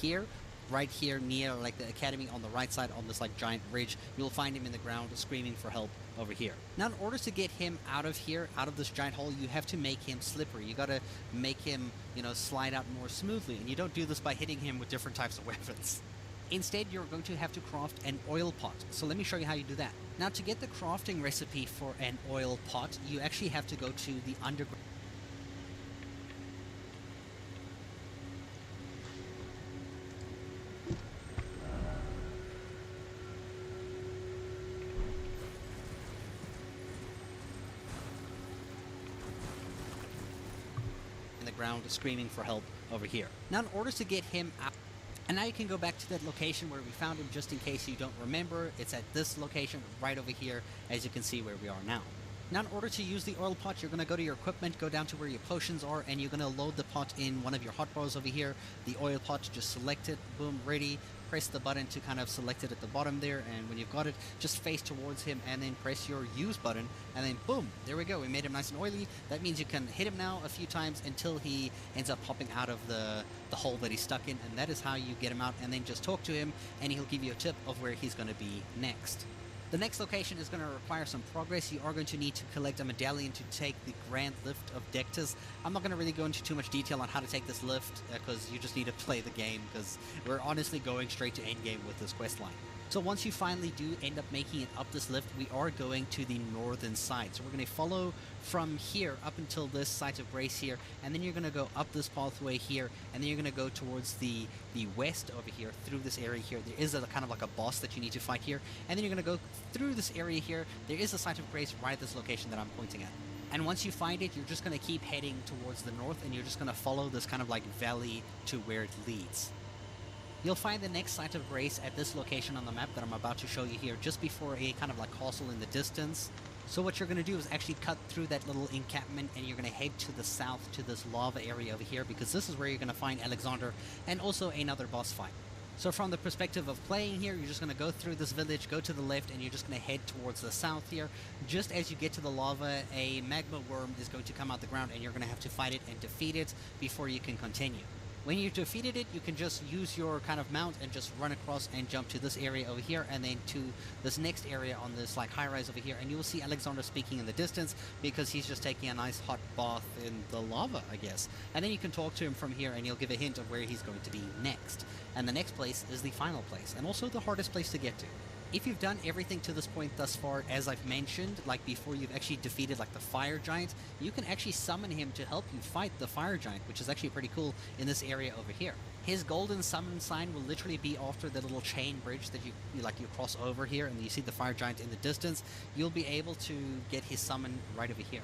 here, right here near like the academy on the right side on this like giant ridge. You'll find him in the ground screaming for help over here. Now in order to get him out of here, out of this giant hole, you have to make him slippery. You gotta make him, you know, slide out more smoothly, and you don't do this by hitting him with different types of weapons. Instead, you're going to have to craft an oil pot. So let me show you how you do that. Now to get the crafting recipe for an oil pot, you actually have to go to the underground. Ground screaming for help over here. Now in order to get him out, and now you can go back to that location where we found him, just in case you don't remember. It's at this location right over here, as you can see where we are now. Now in order to use the oil pot, you're going to go to your equipment, go down to where your potions are, and you're going to load the pot in one of your hotbars over here. The oil pot, just select it, boom, ready. Press the button to kind of select it at the bottom there, and when you've got it, just face towards him and then press your use button, and then boom, there we go. We made him nice and oily. That means you can hit him now a few times until he ends up popping out of the hole that he's stuck in, and that is how you get him out. And then just talk to him and he'll give you a tip of where he's going to be next. The next location is going to require some progress. You are going to need to collect a medallion to take the Grand Lift of Dectus. I'm not going to really go into too much detail on how to take this lift, because you just need to play the game, because we're honestly going straight to endgame with this quest line. So once you finally do end up making it up this lift, we are going to the northern side. So we're going to follow from here up until this site of grace here, and then you're going to go up this pathway here, and then you're going to go towards the west over here through this area here. There is a kind of like a boss that you need to fight here, and then you're going to go through this area here. There is a site of grace right at this location that I'm pointing at. And once you find it, you're just going to keep heading towards the north, and you're just going to follow this kind of like valley to where it leads. You'll find the next site of grace at this location on the map that I'm about to show you here, just before a kind of like castle in the distance. So what you're going to do is actually cut through that little encampment, and you're going to head to the south to this lava area over here, because this is where you're going to find Alexander and also another boss fight. So from the perspective of playing here, you're just going to go through this village, go to the left, and you're just going to head towards the south here. Just as you get to the lava, a magma worm is going to come out the ground, and you're going to have to fight it and defeat it before you can continue. When you've defeated it, you can just use your kind of mount and just run across and jump to this area over here, and then to this next area on this like high rise over here, and you will see Alexander speaking in the distance, because he's just taking a nice hot bath in the lava, I guess. And then you can talk to him from here, and he'll give a hint of where he's going to be next. And the next place is the final place, and also the hardest place to get to. If you've done everything to this point thus far, as I've mentioned, like before you've actually defeated like the fire giant, you can actually summon him to help you fight the fire giant, which is actually pretty cool in this area over here. His golden summon sign will literally be after the little chain bridge that you cross over here, and you see the fire giant in the distance. You'll be able to get his summon right over here.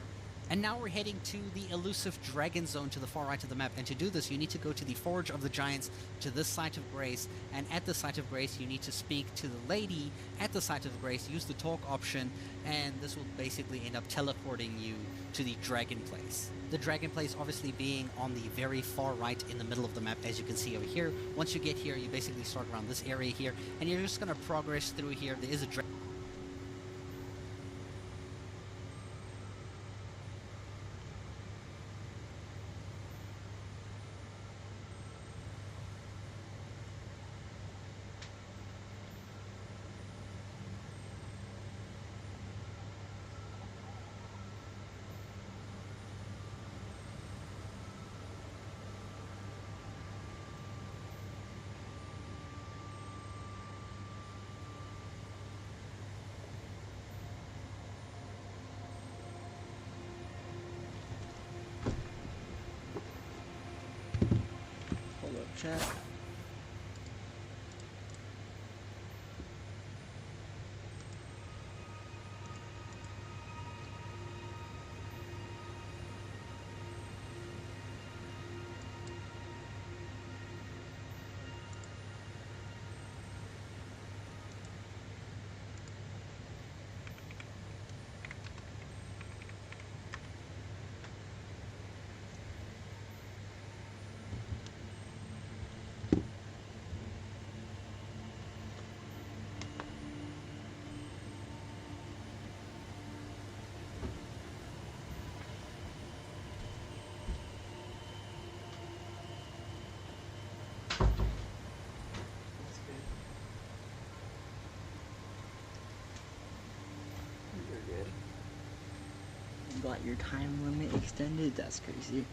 And now we're heading to the elusive dragon zone to the far right of the map, and to do this you need to go to the Forge of the Giants to this site of grace, and at the site of grace you need to speak to the lady at the site of grace, use the talk option, and this will basically end up teleporting you to the dragon place. The dragon place obviously being on the very far right in the middle of the map, as you can see over here. Once you get here, you basically start around this area here, and you're just going to progress through here. There is a dragon. Chat. got your time limit extended? That's crazy.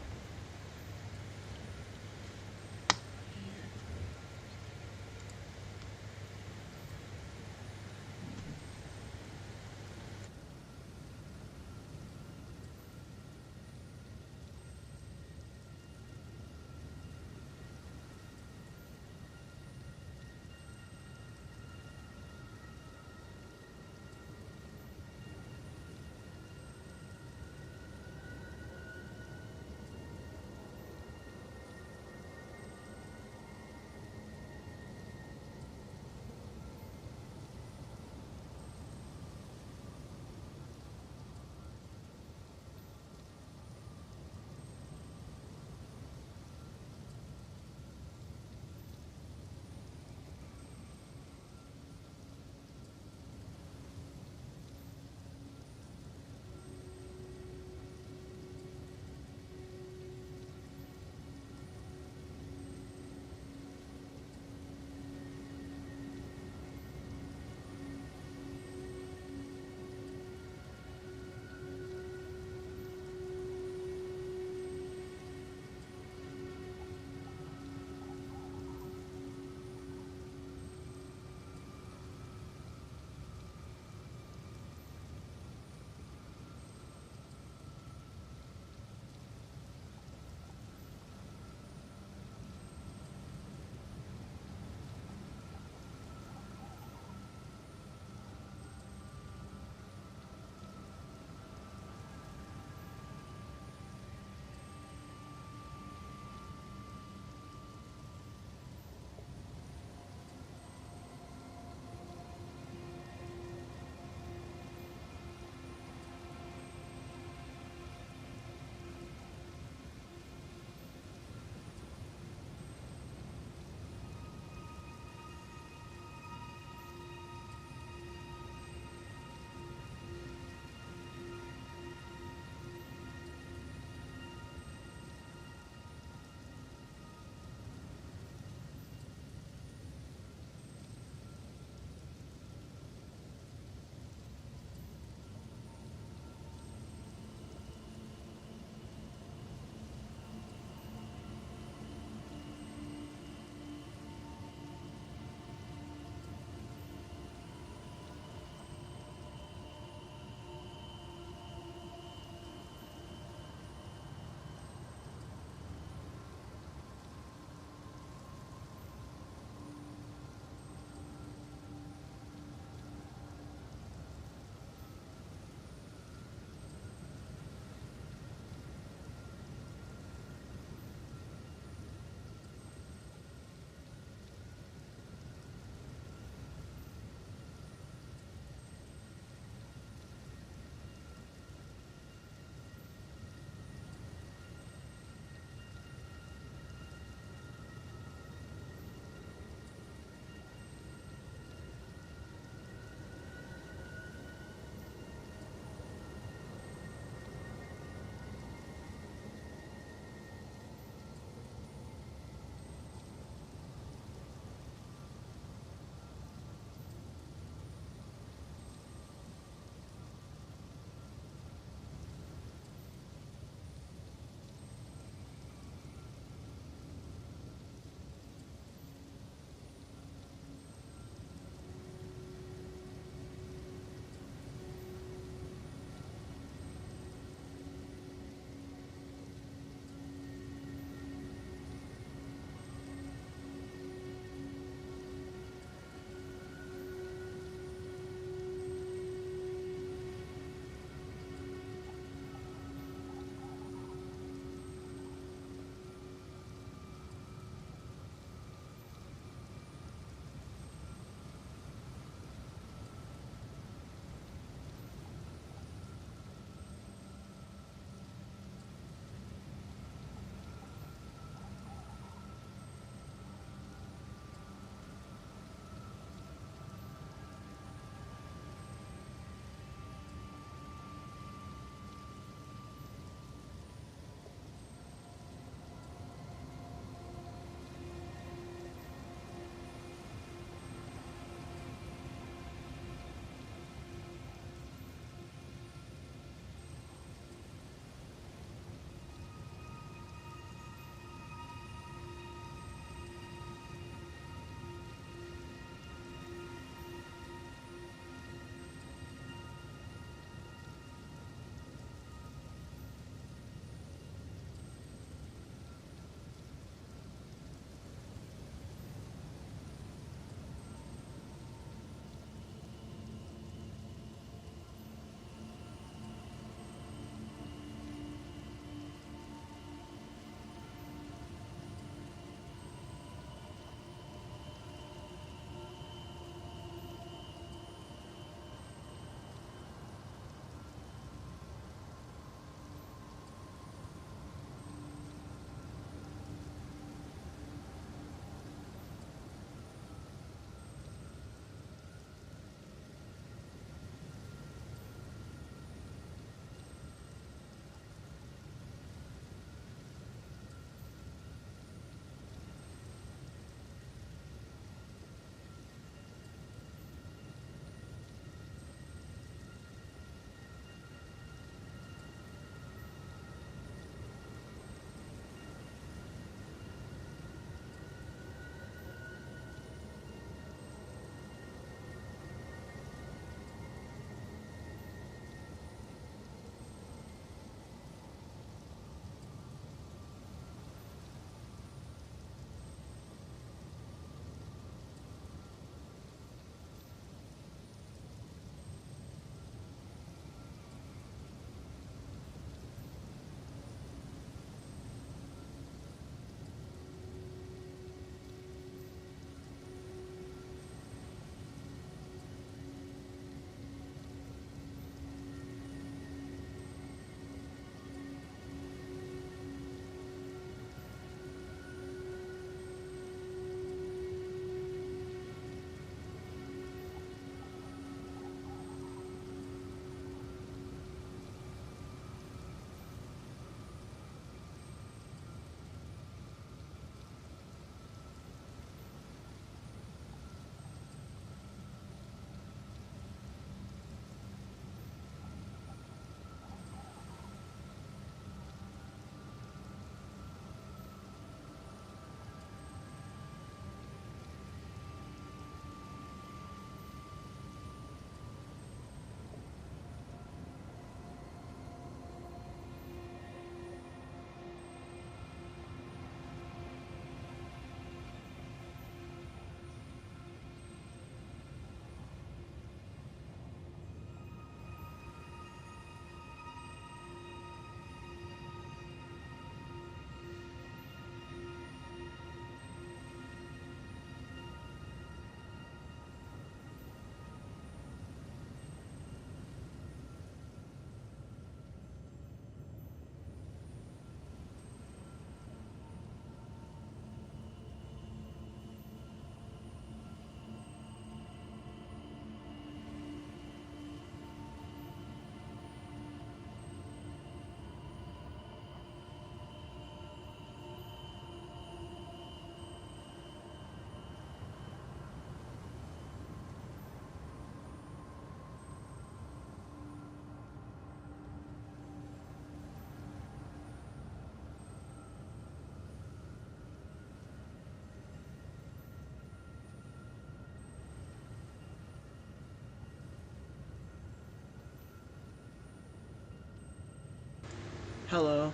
Hello.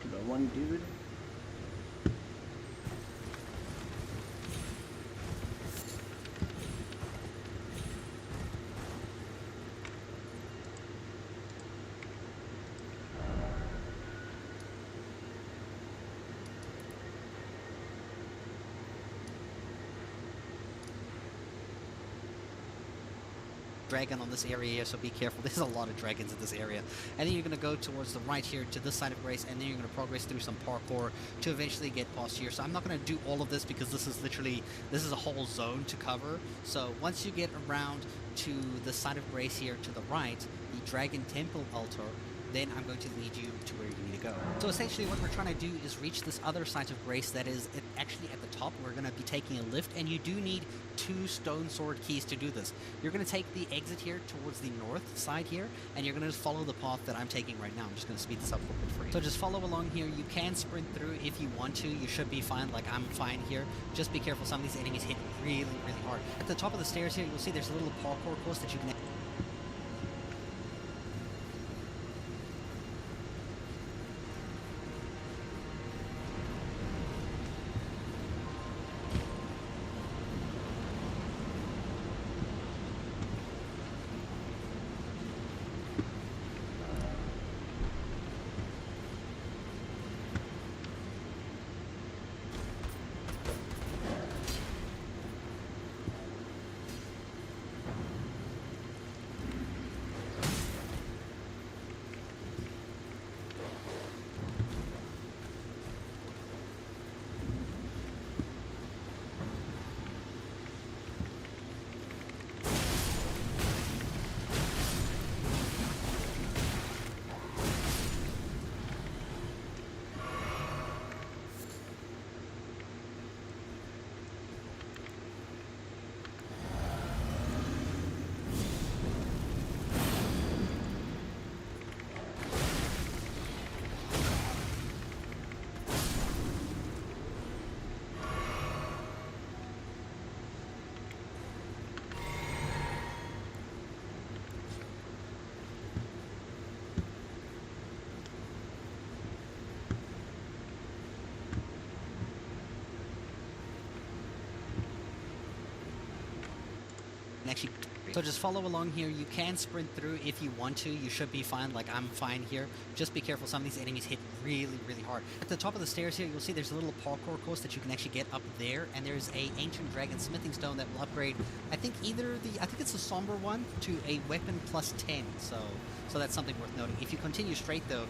To the one dude. Dragon on this area here, so be careful. There's a lot of dragons in this area. And then you're going to go towards the right here to this side of Grace, and then you're going to progress through some parkour to eventually get past here. So I'm not going to do all of this because this is a whole zone to cover. So once you get around to the side of Grace here to the right, the Dragon Temple altar, then I'm going to lead you to where you need to go. So essentially what we're trying to do is reach this other side of Grace that is actually at the top. We're going to be taking a lift, and you do need 2 stone sword keys to do this. You're going to take the exit here towards the north side here, and you're going to just follow the path that I'm taking right now. I'm just going to speed this up a little bit for you. So just follow along here. You can sprint through if you want to. You should be fine, like I'm fine here. Just be careful. Some of these enemies hit really, really hard. At the top of the stairs here, you'll see there's a little parkour course that you can... actually, so just follow along here. You can sprint through if you want to. You should be fine, like I'm fine here. Just be careful. Some of these enemies hit really, really hard. At the top of the stairs here, you'll see there's a little parkour course that you can actually get up there, and there's a ancient dragon smithing stone that will upgrade, I think it's a somber one to a weapon plus 10. So that's something worth noting. If you continue straight though,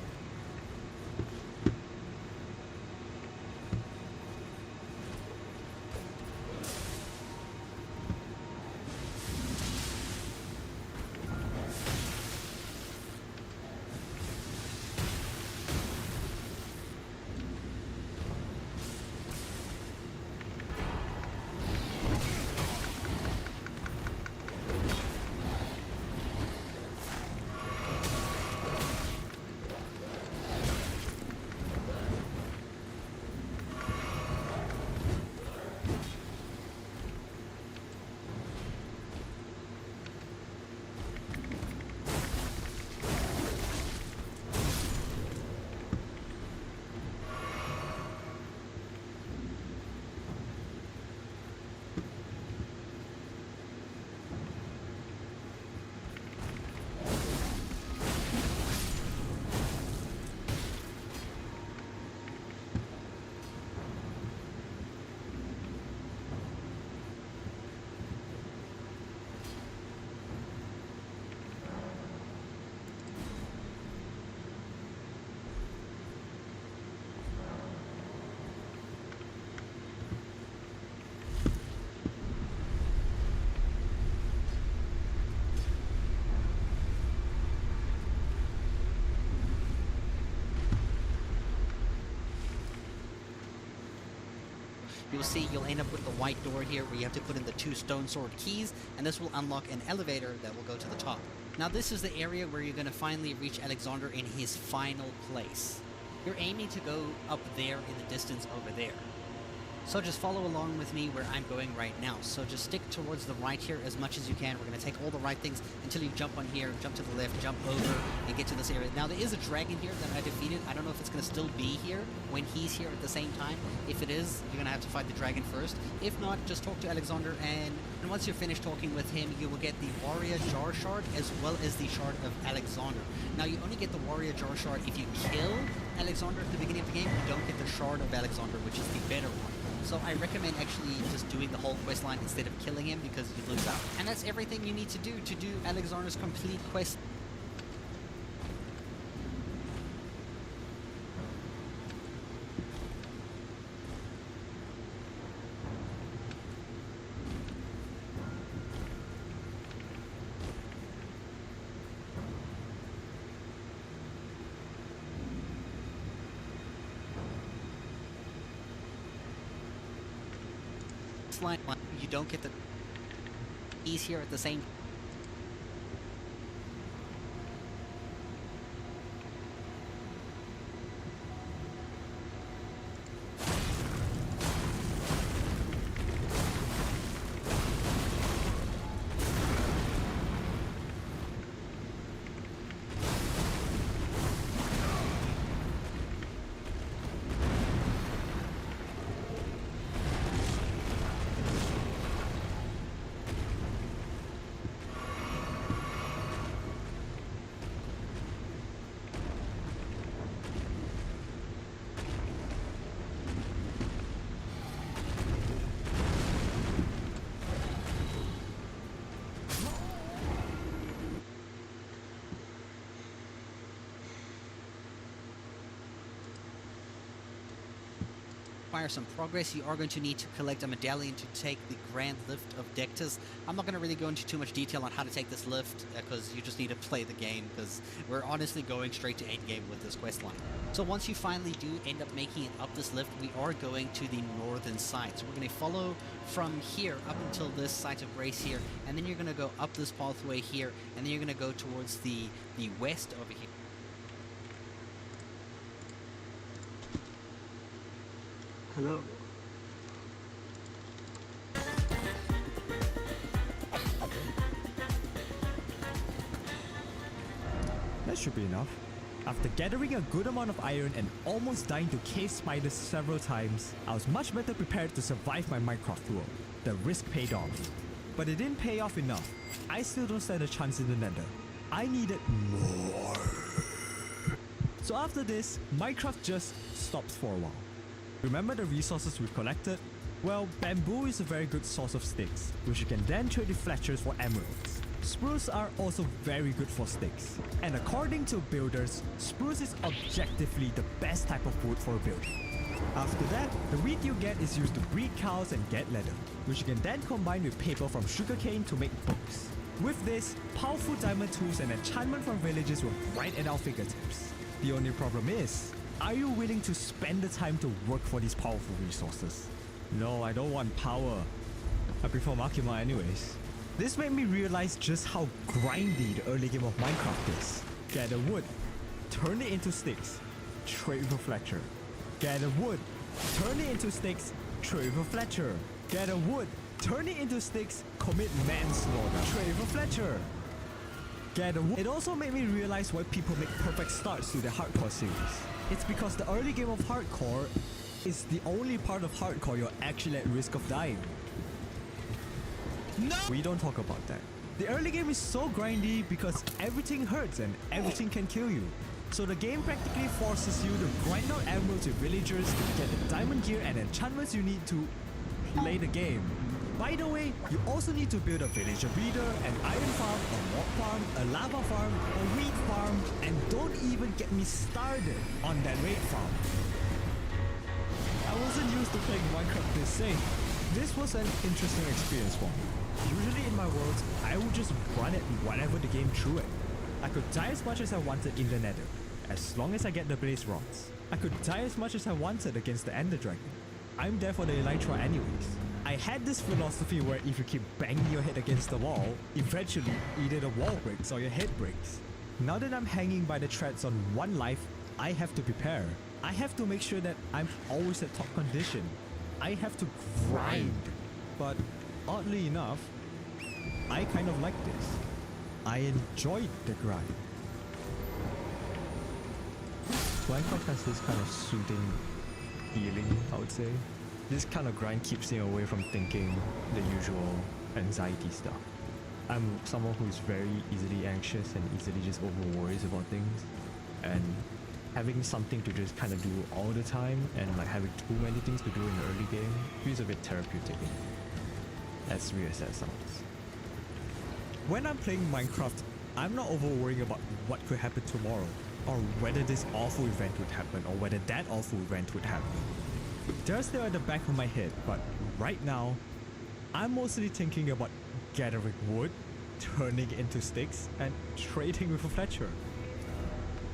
you'll see you'll end up with the white door here where you have to put in the 2 stone sword keys, and this will unlock an elevator that will go to the top. Now this is the area where you're going to finally reach Alexander in his final place. You're aiming to go up there in the distance over there. So just follow along with me where I'm going right now. So just stick towards the right here as much as you can. We're going to take all the right things until you jump on here, jump to the left, jump over, and get to this area. Now there is a dragon here that I defeated. I don't know if it's going to still be here when he's here at the same time. If it is, you're going to have to fight the dragon first. If not, just talk to Alexander, and once you're finished talking with him, you will get the warrior jar shard as well as the shard of Alexander. Now you only get the warrior jar shard if you kill Alexander at the beginning of the game. You don't get the shard of Alexander, which is the better one. So I recommend actually just doing the whole quest line instead of killing him, because you lose out. And that's everything you need to do Alexander's complete quest. Line, you don't get the ease here at the same. Some progress. You are going to need to collect a medallion to take the Grand Lift of Dectus. I'm not going to really go into too much detail on how to take this lift, because you just need to play the game, because we're honestly going straight to end game with this quest line. So once you finally do end up making it up this lift, we are going to the northern side. So we're going to follow from here up until this site of grace here, and then you're going to go up this pathway here, and then you're going to go towards the west over here. Hello. That should be enough. After gathering a good amount of iron and almost dying to cave spiders several times, I was much better prepared to survive my Minecraft world. The risk paid off. But it didn't pay off enough. I still don't stand a chance in the Nether. I needed more. So after this, Minecraft just stops for a while. Remember the resources we collected? Well, bamboo is a very good source of sticks, which you can then trade with Fletchers for emeralds. Spruce are also very good for sticks. And according to builders, spruce is objectively the best type of wood for a build. After that, the wheat you get is used to breed cows and get leather, which you can then combine with paper from sugarcane to make books. With this, powerful diamond tools and enchantment from villages will right at our fingertips. The only problem is, are you willing to spend the time to work for these powerful resources? No, I don't want power. I prefer Makima anyways. This made me realize just how grindy the early game of Minecraft is. Gather wood, turn it into sticks, trade with a Fletcher. Gather wood, turn it into sticks, trade with a Fletcher. Gather wood, turn it into sticks, commit manslaughter, trade with a Fletcher. Gather wood. It also made me realize why people make perfect starts to the hardcore series. It's because the early game of hardcore is the only part of hardcore you're actually at risk of dying. No! We don't talk about that. The early game is so grindy because everything hurts and everything can kill you. So the game practically forces you to grind out emeralds with villagers to get the diamond gear and enchantments you need to play the game. By the way, you also need to build a villager breeder, an iron farm, a rock farm, a lava farm, a wheat farm, and don't even get me started on that raid farm. I wasn't used to playing Minecraft this safe. This was an interesting experience for me. Usually in my worlds, I would just run it whatever the game threw at. I could die as much as I wanted in the Nether, as long as I get the blaze rods. I could die as much as I wanted against the Ender Dragon. I'm there for the Elytra anyways. I had this philosophy where if you keep banging your head against the wall, eventually either the wall breaks or your head breaks. Now that I'm hanging by the threads on one life, I have to prepare. I have to make sure that I'm always at top condition. I have to grind. But oddly enough, I kind of like this. I enjoyed the grind. Minecraft has this kind of soothing healing, I would say. This kind of grind keeps me away from thinking the usual anxiety stuff. I'm someone who's very easily anxious and easily just over worries about things. And having something to just kind of do all the time and like having too many things to do in the early game feels a bit therapeutic, as weird as that sounds. When I'm playing Minecraft, I'm not over worrying about what could happen tomorrow, or whether this awful event would happen, or whether that awful event would happen. They're still at the back of my head, but right now, I'm mostly thinking about gathering wood, turning into sticks, and trading with a Fletcher.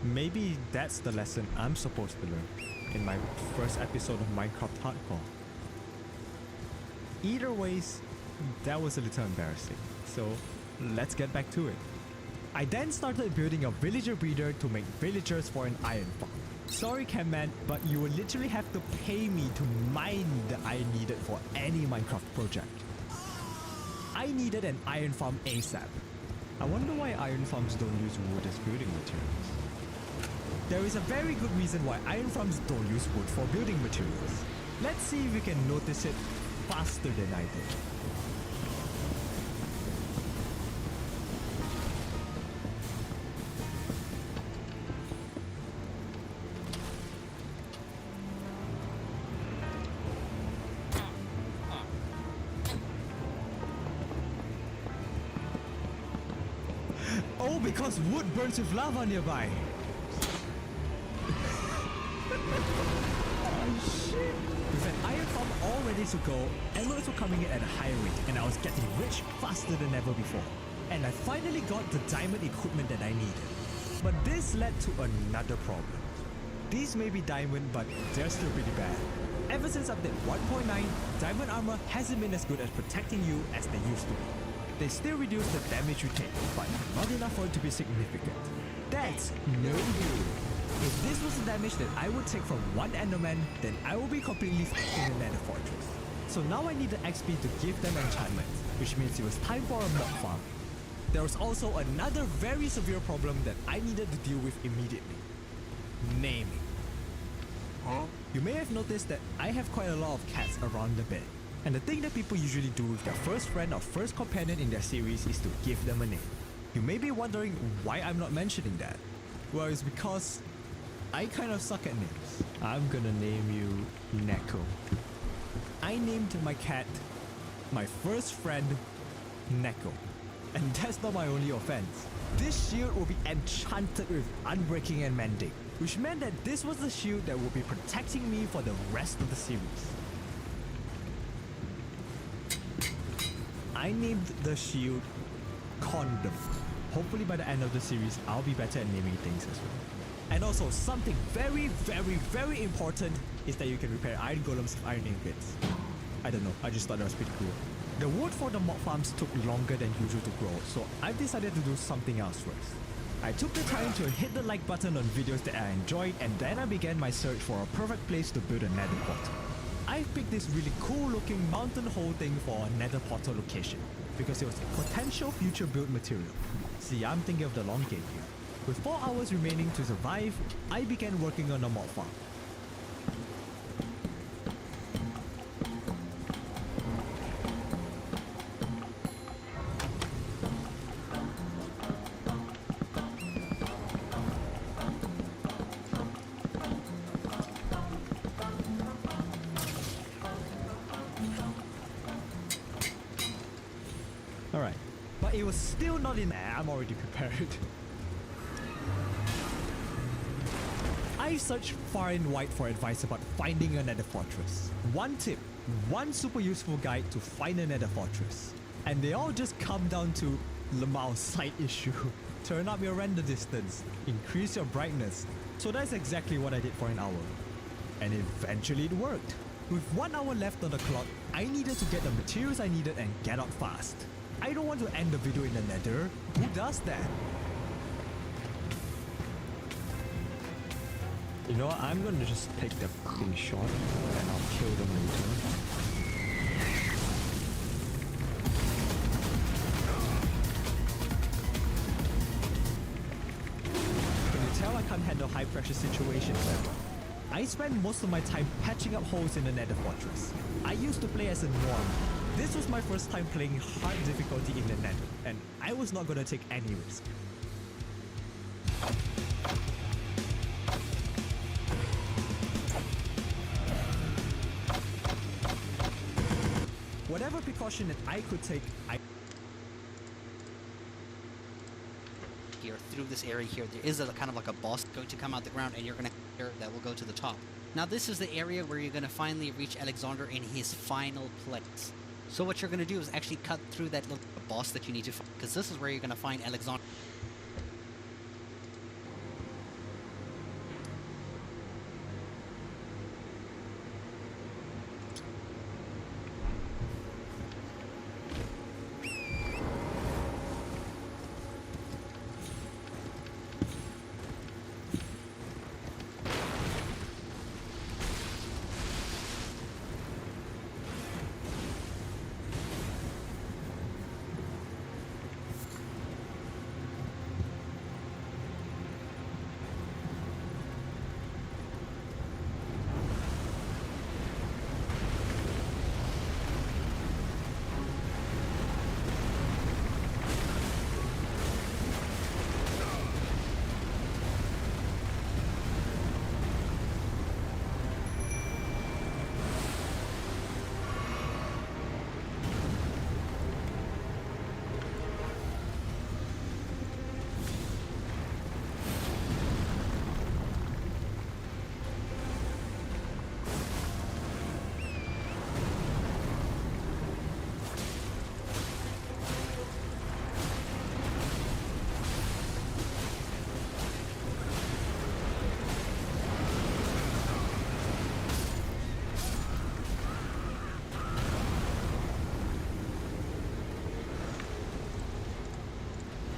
Maybe that's the lesson I'm supposed to learn in my first episode of Minecraft Hardcore. Either ways, that was a little embarrassing, so let's get back to it. I then started building a villager breeder to make villagers for an iron farm. Sorry Camman, but you will literally have to pay me to mine the iron needed for any Minecraft project. I needed an iron farm ASAP. I wonder why iron farms don't use wood as building materials. There is a very good reason why iron farms don't use wood for building materials. Let's see if we can notice it faster than I did. Oh, because wood burns with lava nearby. Oh shit. With an iron farm all ready to go, emeralds were coming in at a high rate and I was getting rich faster than ever before. And I finally got the diamond equipment that I needed. But this led to another problem. These may be diamond, but they're still pretty bad. Ever since update 1.9, diamond armor hasn't been as good at protecting you as they used to be. They still reduce the damage you take, but not enough for it to be significant. That's no good. If this was the damage that I would take from one Enderman, then I will be completely f***ed in the Nether Fortress. So now I need the XP to give them enchantment, which means it was time for a mob farm. There was also another very severe problem that I needed to deal with immediately. Naming. You may have noticed that I have quite a lot of cats around the bed. And the thing that people usually do with their first friend or first companion in their series is to give them a name. You may be wondering why I'm not mentioning that. Well, it's because I kind of suck at names. I'm gonna name you Neko. I named my cat, my first friend, Neko. And that's not my only offense. This shield will be enchanted with unbreaking and mending, which meant that this was the shield that would be protecting me for the rest of the series. I named the shield Condom. Hopefully by the end of the series, I'll be better at naming things as well. And also, something very, very, very important is that you can repair iron golems with iron ingots. I don't know, I just thought that was pretty cool. The wood for the mob farms took longer than usual to grow, so I've decided to do something else first. I took the time to hit the like button on videos that I enjoyed, and then I began my search for a perfect place to build a nether portal. I picked this really cool looking mountain hole thing for a nether portal location because it was a potential future build material. See, I'm thinking of the long game here. With 4 hours remaining to survive, I began working on a mob farm. Alright, but it was still not in there. I'm already prepared. I searched far and wide for advice about finding a nether fortress. One tip, one super useful guide to find a nether fortress. And they all just come down to Lamal's side issue. Turn up your render distance, increase your brightness. So that's exactly what I did for an hour. And eventually it worked. With 1 hour left on the clock, I needed to get the materials I needed and get out fast. I don't want to end the video in the nether. Who does that? You know what? I'm gonna just take the fucking shot and I'll kill them later. pressure situation clever. I spend most of my time patching up holes in the Nether Fortress. I used to play as a norm. This was my first time playing hard difficulty in the Nether, and I was not gonna take any risk. Whatever precaution that I could take, here through this area here, there is a kind of like a boss going to come out the ground, and you're gonna that will go to the top. Now this is the area where you're gonna finally reach Alexander in his final place. So what you're gonna do is actually cut through that little boss that you need to find, because this is where you're gonna find Alexander.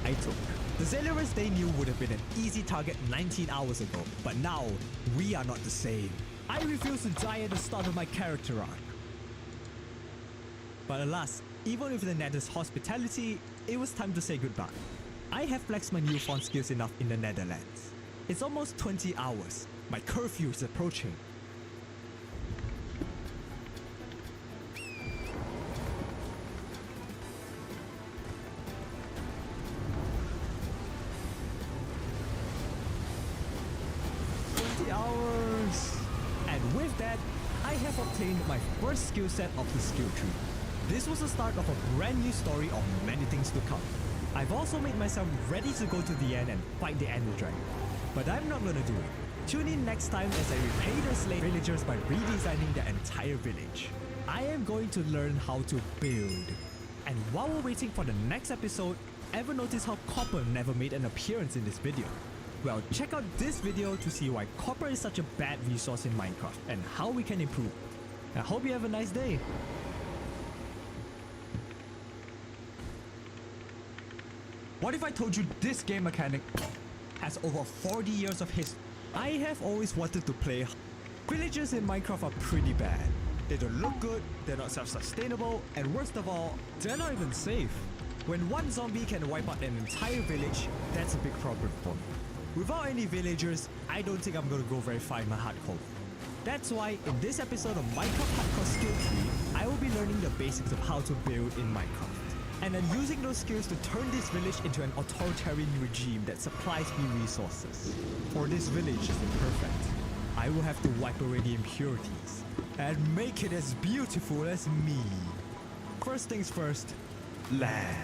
I took. The Zeliorus they knew would have been an easy target 19 hours ago, but now, we are not the same. I refuse to die at the start of my character arc. But alas, even with the Nether's hospitality, it was time to say goodbye. I have flexed my newfound skills enough in the Netherlands. It's almost 20 hours. My curfew is approaching. Hours. And with that, I have obtained my first skill set of the skill tree. This was the start of a brand new story of many things to come. I've also made myself ready to go to the end and fight the Ender Dragon. But I'm not gonna do it. Tune in next time as I repay the slave villagers by redesigning the entire village. I am going to learn how to build. And while we're waiting for the next episode, ever notice how copper never made an appearance in this video? Well, check out this video to see why copper is such a bad resource in Minecraft and how we can improve. I hope you have a nice day. What if I told you this game mechanic has over 40 years of history? I have always wanted to play. Villagers in Minecraft are pretty bad. They don't look good, they're not self-sustainable, and worst of all, they're not even safe. When one zombie can wipe out an entire village, that's a big problem for me. Without any villagers, I don't think I'm gonna go very far in my hardcore. That's why in this episode of Minecraft Hardcore Skill Tree, I will be learning the basics of how to build in Minecraft. And then using those skills to turn this village into an authoritarian regime that supplies me resources. For this village is imperfect, I will have to wipe away the impurities and make it as beautiful as me. First things first, land.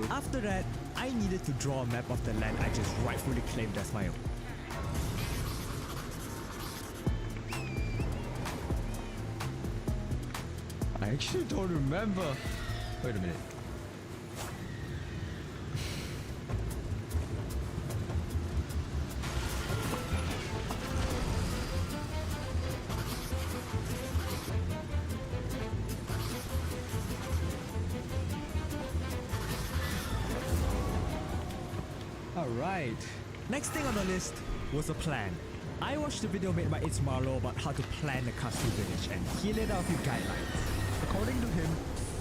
After that, I needed to draw a map of the land I just rightfully claimed as my own. I actually don't remember. Wait a minute. Alright, next thing on the list was a plan. I watched the video made by It's Marlo about how to plan a custom village, and he laid out a few guidelines. According to him,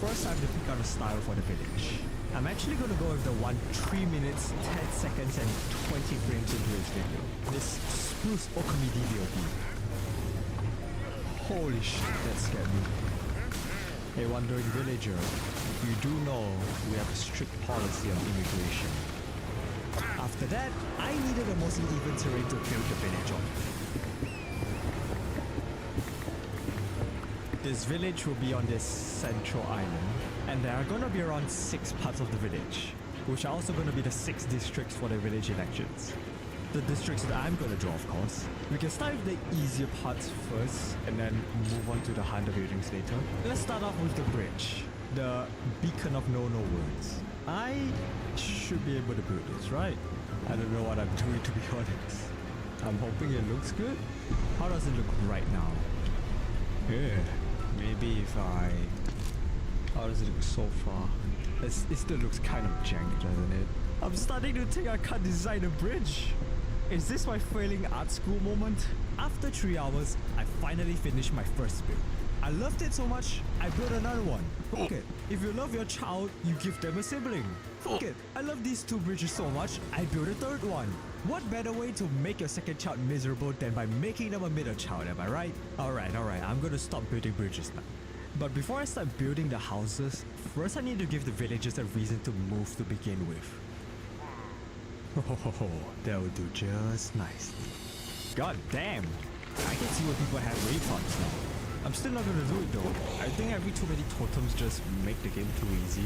first I have to pick out a style for the village. I'm actually gonna go with the one 3 minutes, 10 seconds and 20 frames into his video. This spruce Okami DVOP. Holy shit, that scared me. Hey, wandering villager, you do know we have a strict policy on immigration. After that, I needed a mostly even terrain to build the village on. This village will be on this central island, and there are gonna be around 6 parts of the village, which are also gonna be the 6 districts for the village elections. The districts that I'm gonna draw, of course. We can start with the easier parts first, and then move on to the harder buildings later. Let's start off with the bridge, the beacon of no words. I should be able to build this, right? I don't know what I'm doing, to be honest. I'm hoping it looks good. How does it look right now? Yeah. Maybe if I... How does it look so far? It still looks kind of jank, doesn't it? I'm starting to think I can't design a bridge. Is this my failing art school moment? After 3 hours, I finally finished my first build. I loved it so much, I built another one. Fuck it. If you love your child, you give them a sibling. Fuck it. I love these 2 bridges so much, I built a 3rd one. What better way to make your second child miserable than by making them a middle child, am I right? Alright, I'm gonna stop building bridges now. But before I start building the houses, first I need to give the villagers a reason to move to begin with. Oh, that will do just nicely. God damn! I can see where people have wave farms now. I'm still not gonna do it though. I think having too many totems just make the game too easy.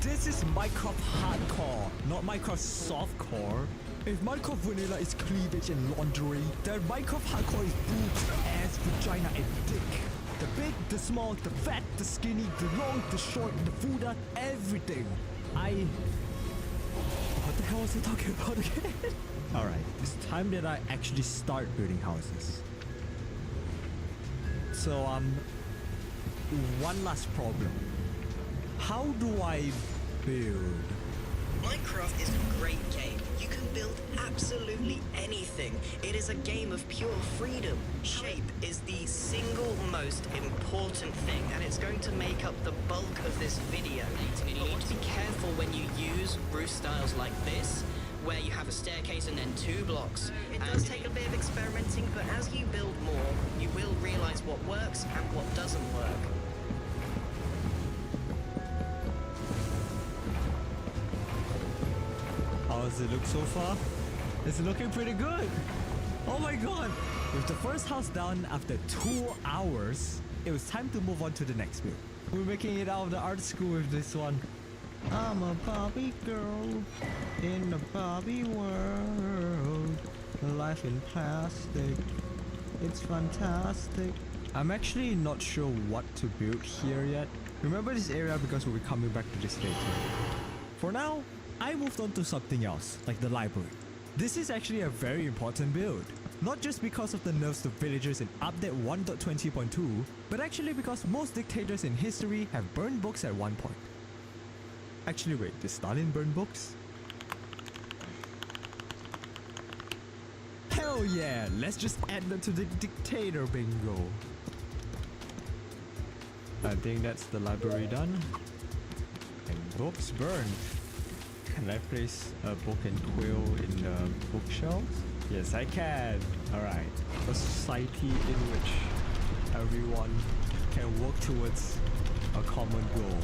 This is Minecraft hardcore, not Minecraft softcore. If Minecraft vanilla is cleavage and laundry, then Minecraft hardcore is boobs, ass, vagina, and dick. The big, the small, the fat, the skinny, the long, the short, the Fuda, everything. What the hell was he talking about again? Alright, it's time that I actually start building houses. So, one last problem. How do I build? Minecraft is a great game. You can build absolutely anything. It is a game of pure freedom. Shape is the single most important thing, and it's going to make up the bulk of this video. You need to be careful when you use roof styles like this, where you have a staircase and then 2 blocks. It does take a bit of experimenting, but as you build more, you will realize what works and what doesn't work. How does it look so far? It's looking pretty good. Oh my god. With the first house down after 2 hours, it was time to move on to the next build. We're making it out of the art school with this one. I'm a Barbie girl in the Barbie world. Life in plastic. It's fantastic. I'm actually not sure what to build here yet. Remember this area because we'll be coming back to this later. For now, I moved on to something else, like the library. This is actually a very important build. Not just because of the nerfs to villagers in update 1.20.2, but actually because most dictators in history have burned books at one point. Actually wait, did Stalin burn books? Hell yeah, let's just add them to the dictator bingo. I think that's the library done. And books burned. Can I place a book and quill in the bookshelves? Yes, I can. Alright. A society in which everyone can work towards a common goal.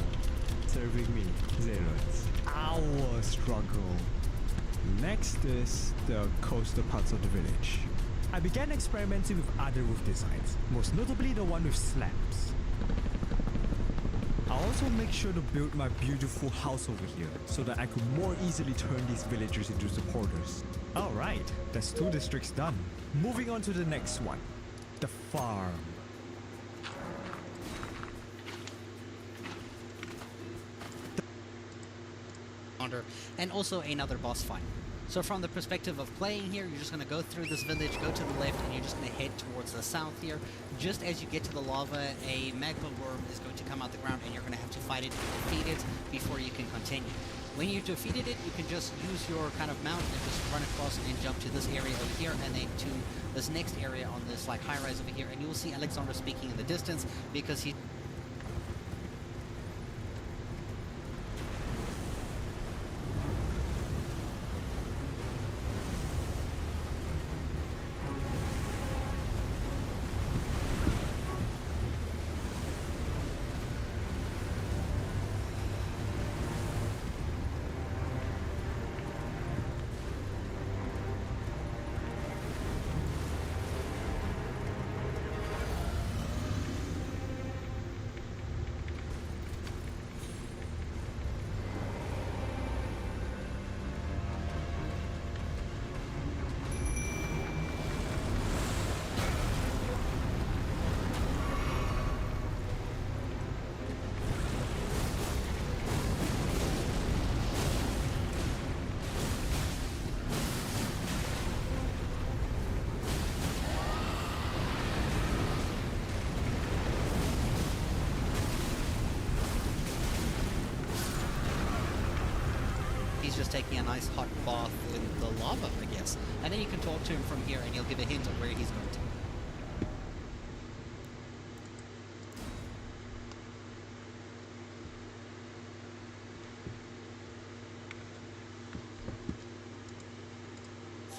Serving me, zeros. Our struggle. Next is the coastal parts of the village. I began experimenting with other roof designs, most notably the one with slabs. I also make sure to build my beautiful house over here so that I could more easily turn these villagers into supporters. Alright, that's 2 districts done. Moving on to the next one, the farm. And also another boss fight. So from the perspective of playing here, you're just going to go through this village, go to the left, and you're just going to head towards the south here. Just as you get to the lava, a magma worm is going to come out the ground, and you're going to have to fight it and defeat it before you can continue. When you defeated it, you can just use your kind of mount and just run across and jump to this area over here, and then to this next area on this like high rise over here, and you'll see Alexander speaking in the distance because he. He's just taking a nice hot bath in the lava, I guess. And then you can talk to him from here and he'll give a hint of where he's going to.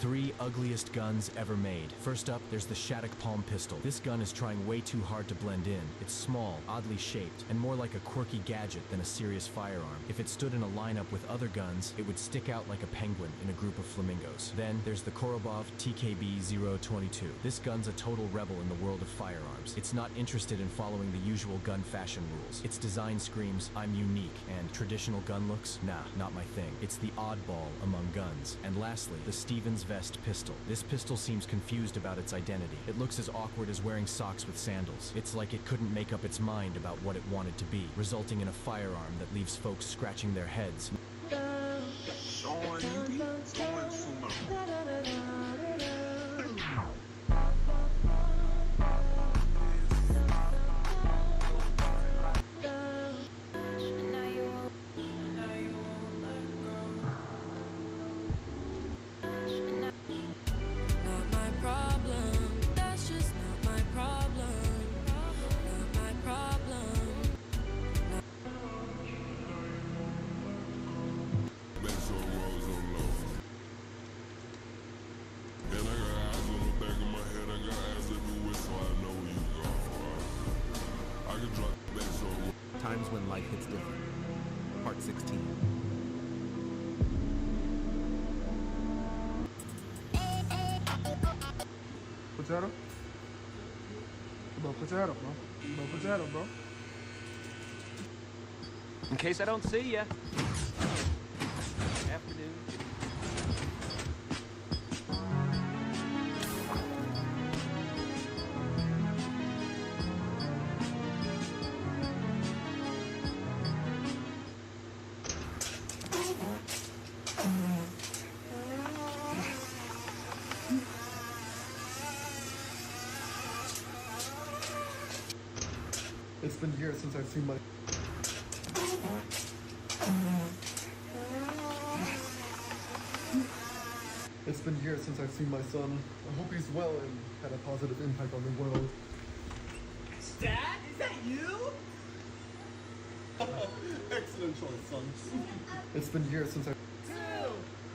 Three ugliest guns ever made. First up, there's the Shattuck Palm Pistol. This gun is trying way too hard to blend in. It's small, oddly shaped, and more like a quirky gadget than a serious firearm. If it stood in a lineup with other guns, it would stick out like a penguin in a group of flamingos. Then there's the Korobov TKB-022. This gun's a total rebel in the world of firearms. It's not interested in following the usual gun fashion rules. Its design screams, I'm unique, and traditional gun looks? Nah, not my thing. It's the oddball among guns. And lastly, the Stevens Vest pistol. This pistol seems confused about its identity. It looks as awkward as wearing socks with sandals. It's like it couldn't make up its mind about what it wanted to be, resulting in a firearm that leaves folks scratching their heads. Times when life hits different. Part 16. Put your head up. Bro, put your head up, bro. Bro, put your head up, bro. In case I don't see ya. Afternoon. It's been years since I've seen my... It's been years since I've seen my son. I hope he's well and had a positive impact on the world. Dad, is that you? Excellent choice, son. It's been years since I... 2,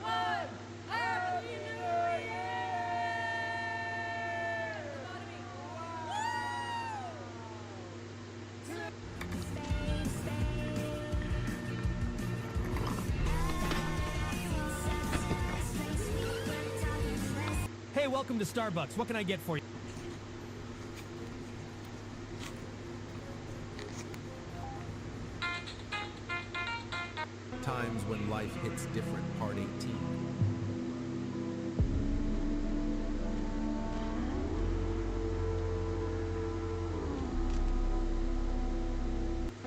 1, Happy New Year! Hey, welcome to Starbucks. What can I get for you? Times when life hits different. Part 18.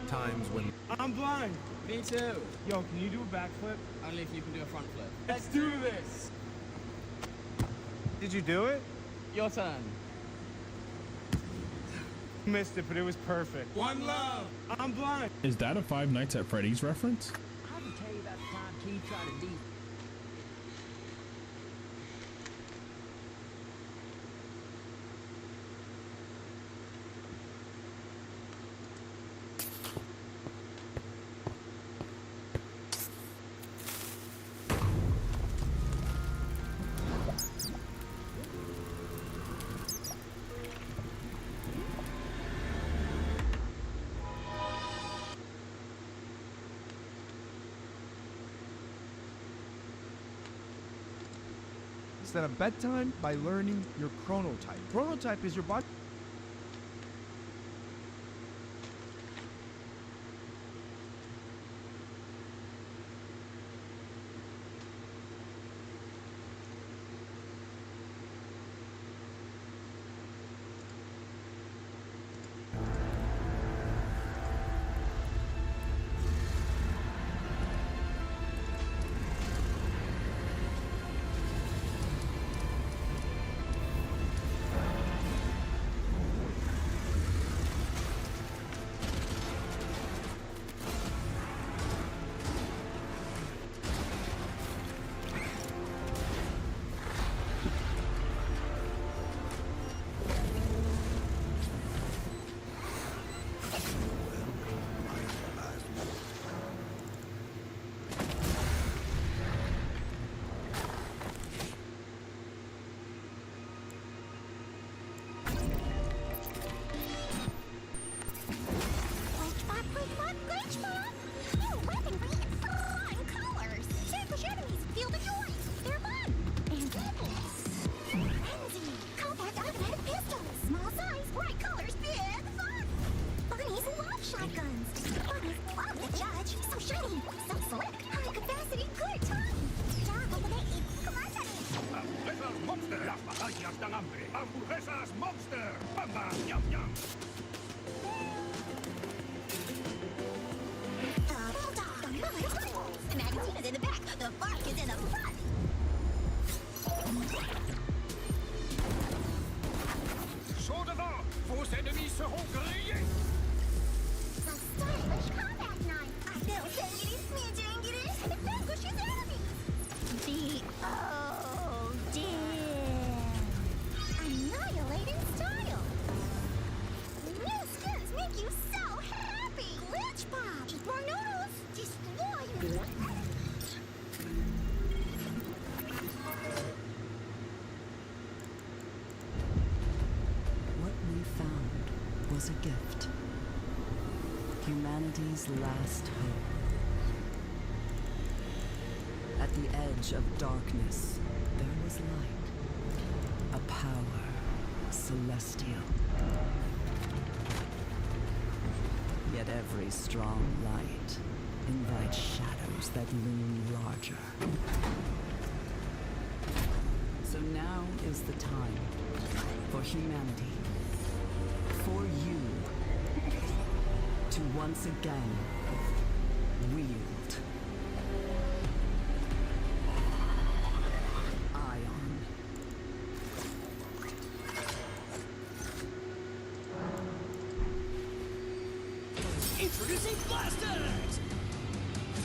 Times when... I'm blind. Me too. Yo, can you do a backflip? Only if you can do a front flip. Let's do this. Did you do it? Your turn. Missed it, but it was perfect. One love. I'm blind. Is that a Five Nights at Freddy's reference? I can tell you about the time he tried to deep. Instead of bedtime, by learning your chronotype. Chronotype is your body. Hamburguesas Monster! Bam bam, yum yum! The magazine is in the back, the bike is in the front. Chaud devant! Vos ennemis seront grillés! A stylish combat knife. I feel dangerous, it vanquishes enemies. Annihilating style. New skins make you so happy. Glitch pop. Eat more noodles. Destroy. What we found was a gift. Humanity's last hope. At the edge of darkness, there was light. A power celestial. Yet every strong light invites shadows that loom larger. So now is the time for humanity, for you, to once again wield Ion. Introducing Blasters!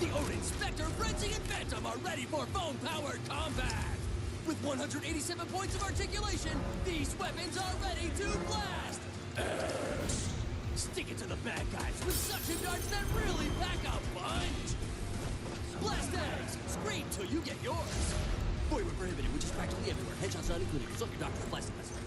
The Odin, Spectre, Frenzy, and Phantom are ready for phone-powered combat! With 187 points of articulation, these weapons are ready to blast! Stick it to the bad guys with suction darts that really pack a punch! Blast eggs! Scream till you get yours! Void were prohibited, which is practically everywhere. Headshots not included. Consult your doctor for plastic message.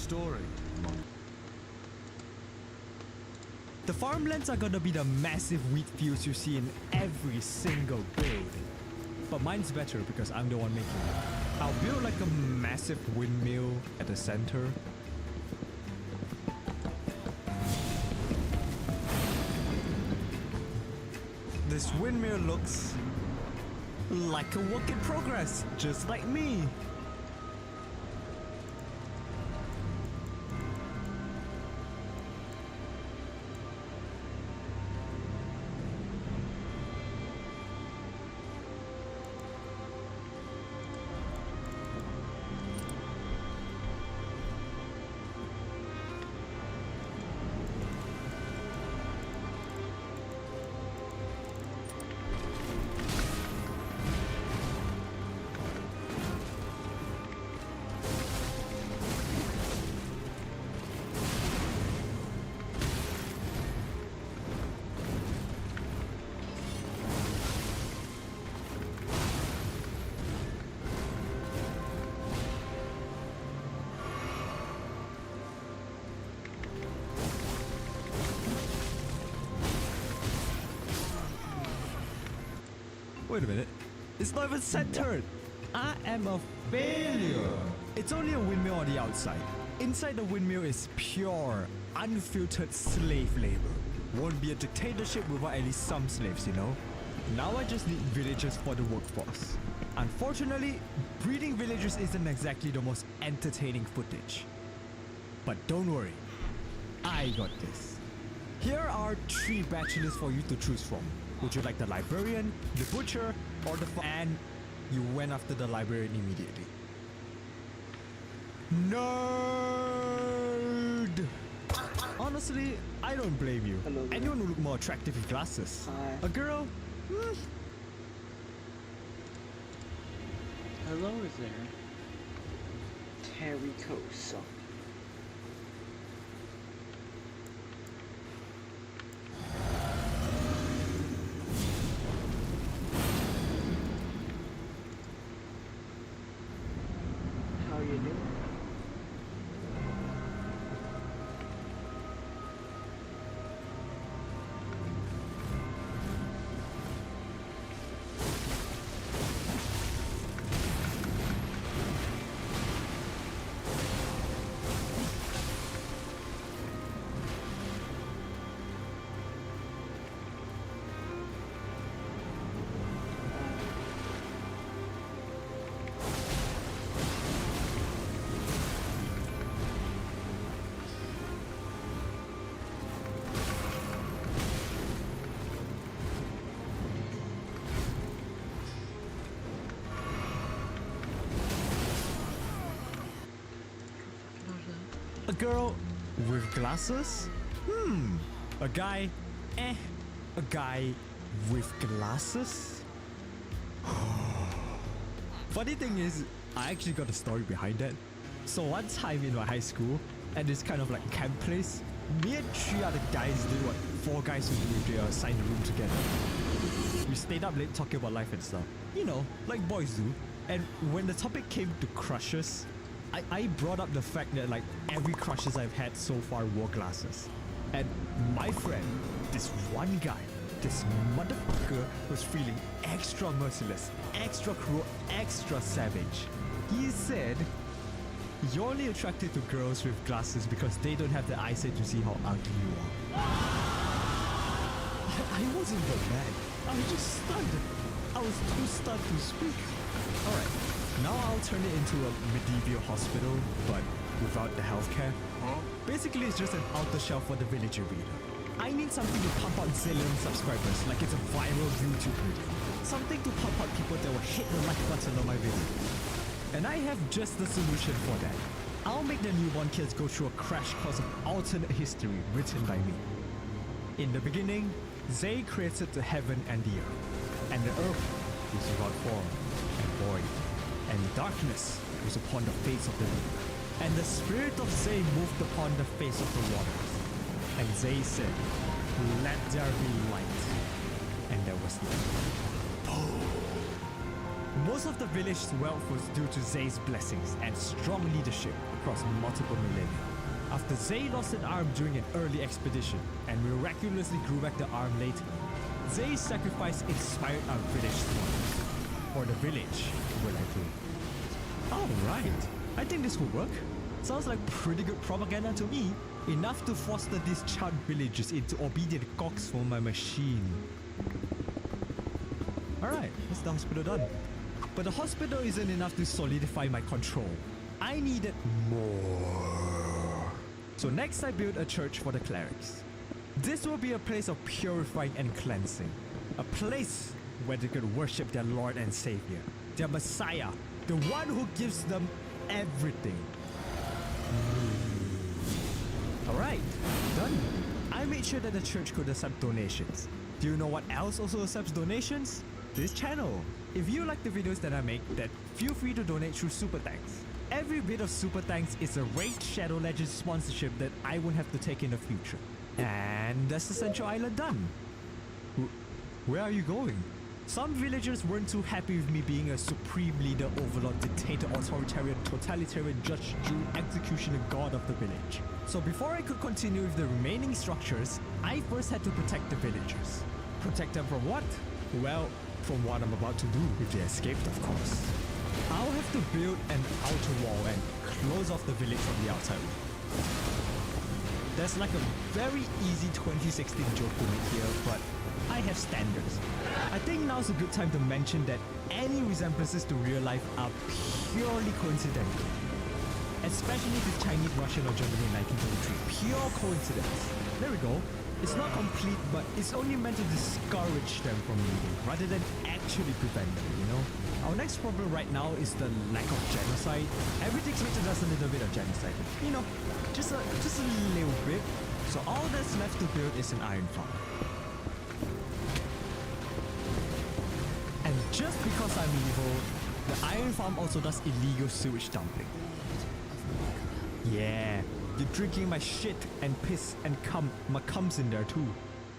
story. The farmlands are gonna be the massive wheat fields you see in every single build. But mine's better because I'm the one making it. I'll build like a massive windmill at the center. This windmill looks like a work in progress, just like me. Wait a minute. It's not even centered. I am a failure. It's only a windmill on the outside. Inside the windmill is pure, unfiltered slave labor. Won't be a dictatorship without at least some slaves, you know? Now I just need villagers for the workforce. Unfortunately, breeding villagers isn't exactly the most entertaining footage. But don't worry, I got this. Here are 3 bachelors for you to choose from. Would you like the librarian, the butcher, or the and you went after the librarian immediately. Nerd! Honestly, I don't blame you. Hello there. Anyone would look more attractive with glasses. Hi. A girl? Hello there. Terry Cosa. How you doing? A girl with glasses? A guy? A guy with glasses? Funny thing is, I actually got a story behind that. So one time in my high school, at this kind of like camp place, me and 3 other guys did what 4 guys would do if they assigned a room together. We stayed up late talking about life and stuff. You know, like boys do. And when the topic came to crushes, I brought up the fact that like every crushes I've had so far wore glasses. And my friend, this one guy, this motherfucker was feeling extra merciless, extra cruel, extra savage. He said, "You're only attracted to girls with glasses because they don't have the eyesight to see how ugly you are." I wasn't that mad. I was just stunned. I was too stunned to speak. Alright, now I'll turn it into a medieval hospital, but without the healthcare. Basically, it's just an outer shelf for the villager reader. I need something to pump out zillion subscribers like it's a viral YouTube video. Something to pump out people that will hit the like button on my video. And I have just the solution for that. I'll make the newborn kids go through a crash course of alternate history written by me. In the beginning, Zay created the heaven and the earth. And the earth was without form and void. And darkness was upon the face of the deep. And the spirit of Zay moved upon the face of the waters. And Zay said, "Let there be light." And there was light. Most of the village's wealth was due to Zay's blessings and strong leadership. across multiple millennia. After Zay lost an arm during an early expedition and miraculously grew back the arm later, Zay's sacrifice inspired our village squad. Or the village, will I do. Alright, I think this will work. Sounds like pretty good propaganda to me. Enough to foster these child villagers into obedient cogs for my machine. Alright, that's the hospital done. But the hospital isn't enough to solidify my control. I needed more. So next I built a church for the clerics. This will be a place of purifying and cleansing. A place where they could worship their Lord and Savior, their Messiah, the one who gives them everything. Alright, done. I made sure that the church could accept donations. Do you know what else also accepts donations? This channel. If you like the videos that I make, then feel free to donate through Super Thanks. Every bit of Super Thanks is a Raid Shadow Legends sponsorship that I won't have to take in the future. And that's the Central Island done. Where are you going? Some villagers weren't too happy with me being a supreme leader, overlord, dictator, authoritarian, totalitarian, judge, Jew, executioner, god of the village. So before I could continue with the remaining structures, I first had to protect the villagers. Protect them from what? Well, from what I'm about to do if they escaped, of course. I'll have to build an outer wall and close off the village from the outside. There's like a very easy 2016 joke to make here, but I have standards. I think now's a good time to mention that any resemblances to real life are purely coincidental. Especially if it's Chinese, Russian, or Germany in 1923. Pure coincidence. There we go. It's not complete, but it's only meant to discourage them from leaving, rather than actually prevent them, you know? Our next problem right now is the lack of genocide. Everything Twitter does a little bit of genocide. You know, just a little bit. So all that's left to build is an iron farm. And just because I'm evil, the iron farm also does illegal sewage dumping. Yeah, you're drinking my shit and piss and my cum's in there too.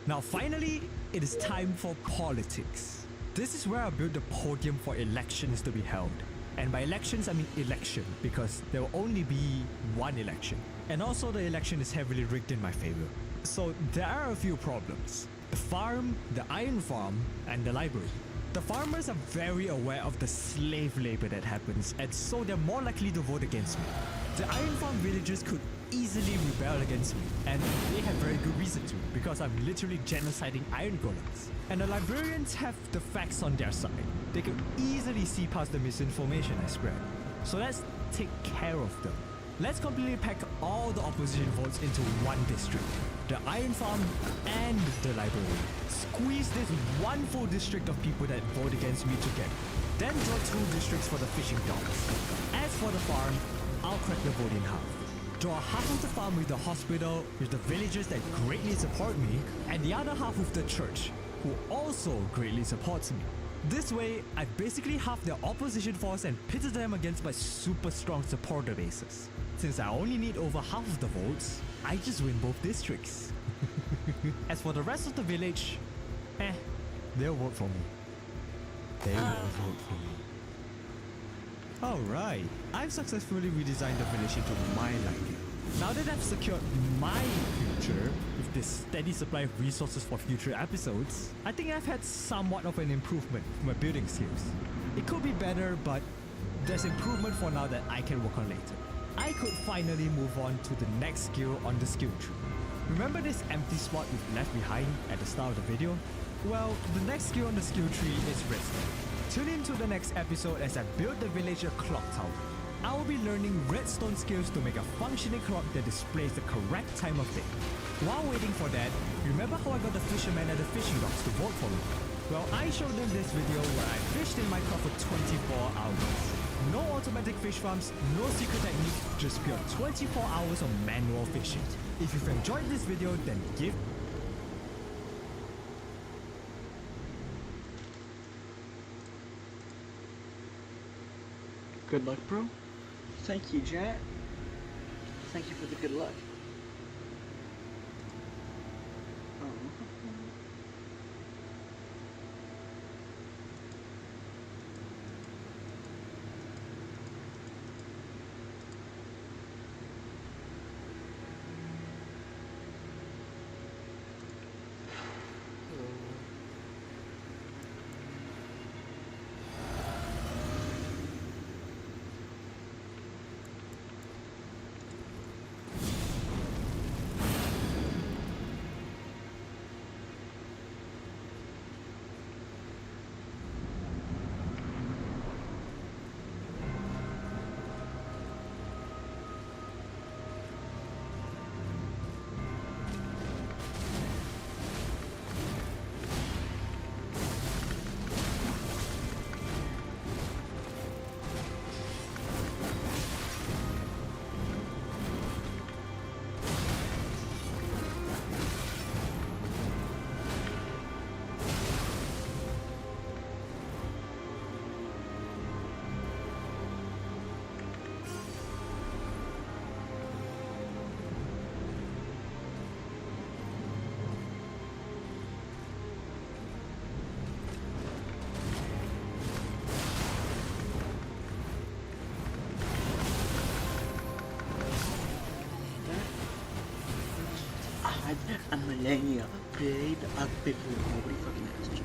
Now finally, it is time for politics. This is where I built the podium for elections to be held. And by elections, I mean election, because there will only be one election. And also the election is heavily rigged in my favor. So there are a few problems. The farm, the iron farm, and the library. The farmers are very aware of the slave labor that happens, and so they're more likely to vote against me. The iron farm villagers could easily rebel against me, and they have very good reason to, because I'm literally genociding iron golems. And the librarians have the facts on their side. They could easily see past the misinformation I spread. So let's take care of them. Let's completely pack all the opposition votes into one district. The iron farm and the library. Squeeze this one full district of people that vote against me together. Then draw 2 districts for the fishing docks. As for the farm, I'll crack the vote in half. Draw half of the farm with the hospital, with the villagers that greatly support me, and the other half with the church, who also greatly supports me. This way, I basically halved their opposition force and pitted them against my super strong supporter bases. Since I only need over half of the votes, I just win both districts. As for the rest of the village, they'll vote for me. They will vote for me. Alright, I've successfully redesigned the village into my liking. Now that I've secured my future with this steady supply of resources for future episodes, I think I've had somewhat of an improvement for my building skills. It could be better, but there's improvement for now that I can work on later. I could finally move on to the next skill on the skill tree. Remember this empty spot we've left behind at the start of the video? Well, the next skill on the skill tree is redstone. Tune in to the next episode as I build the villager clock tower. I will be learning redstone skills to make a functioning clock that displays the correct time of day. While waiting for that, remember how I got the fishermen at the fishing docks to vote for me? Well, I showed them this video where I fished in my clock for 24 hours. No automatic fish farms, no secret technique, just pure 24 hours of manual fishing. If you've enjoyed this video, then give Good luck, bro. Thank you, Jack. Thank you for the good luck. Melena, upgrade, upgrade. Nobody fucking answers, Joe.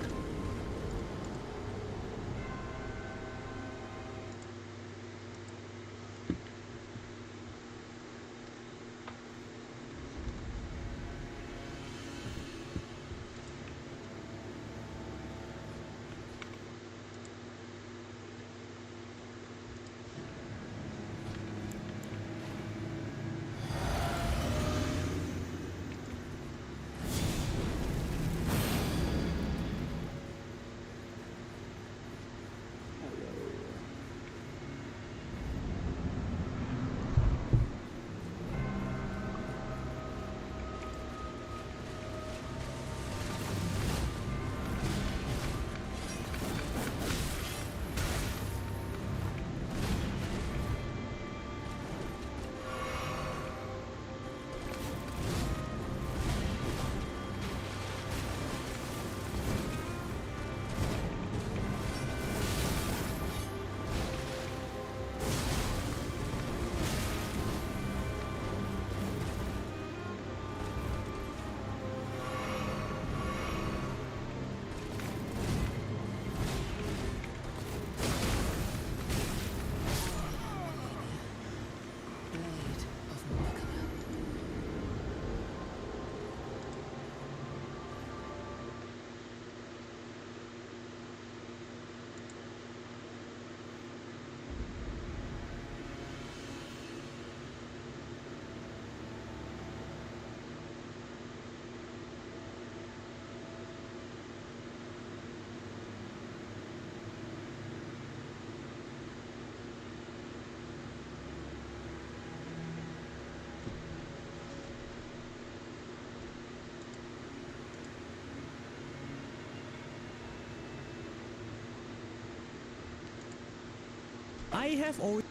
I have always...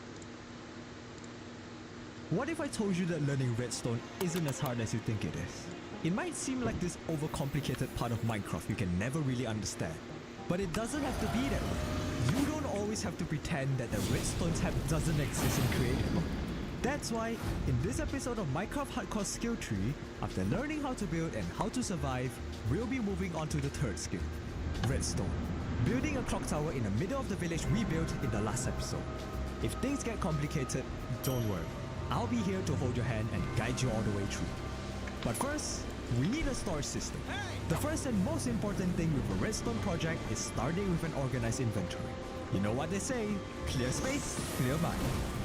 What if I told you that learning redstone isn't as hard as you think it is? It might seem like this overcomplicated part of Minecraft you can never really understand. But it doesn't have to be that way. You don't always have to pretend that the redstone tab doesn't exist in creative mode. That's why, in this episode of Minecraft Hardcore Skill Tree, after learning how to build and how to survive, we'll be moving on to the third skill, redstone. Building a clock tower in the middle of the village we built in the last episode. If things get complicated, don't worry. I'll be here to hold your hand and guide you all the way through. But first, we need a storage system. The first and most important thing with a redstone project is starting with an organized inventory. You know what they say, clear space, clear mind.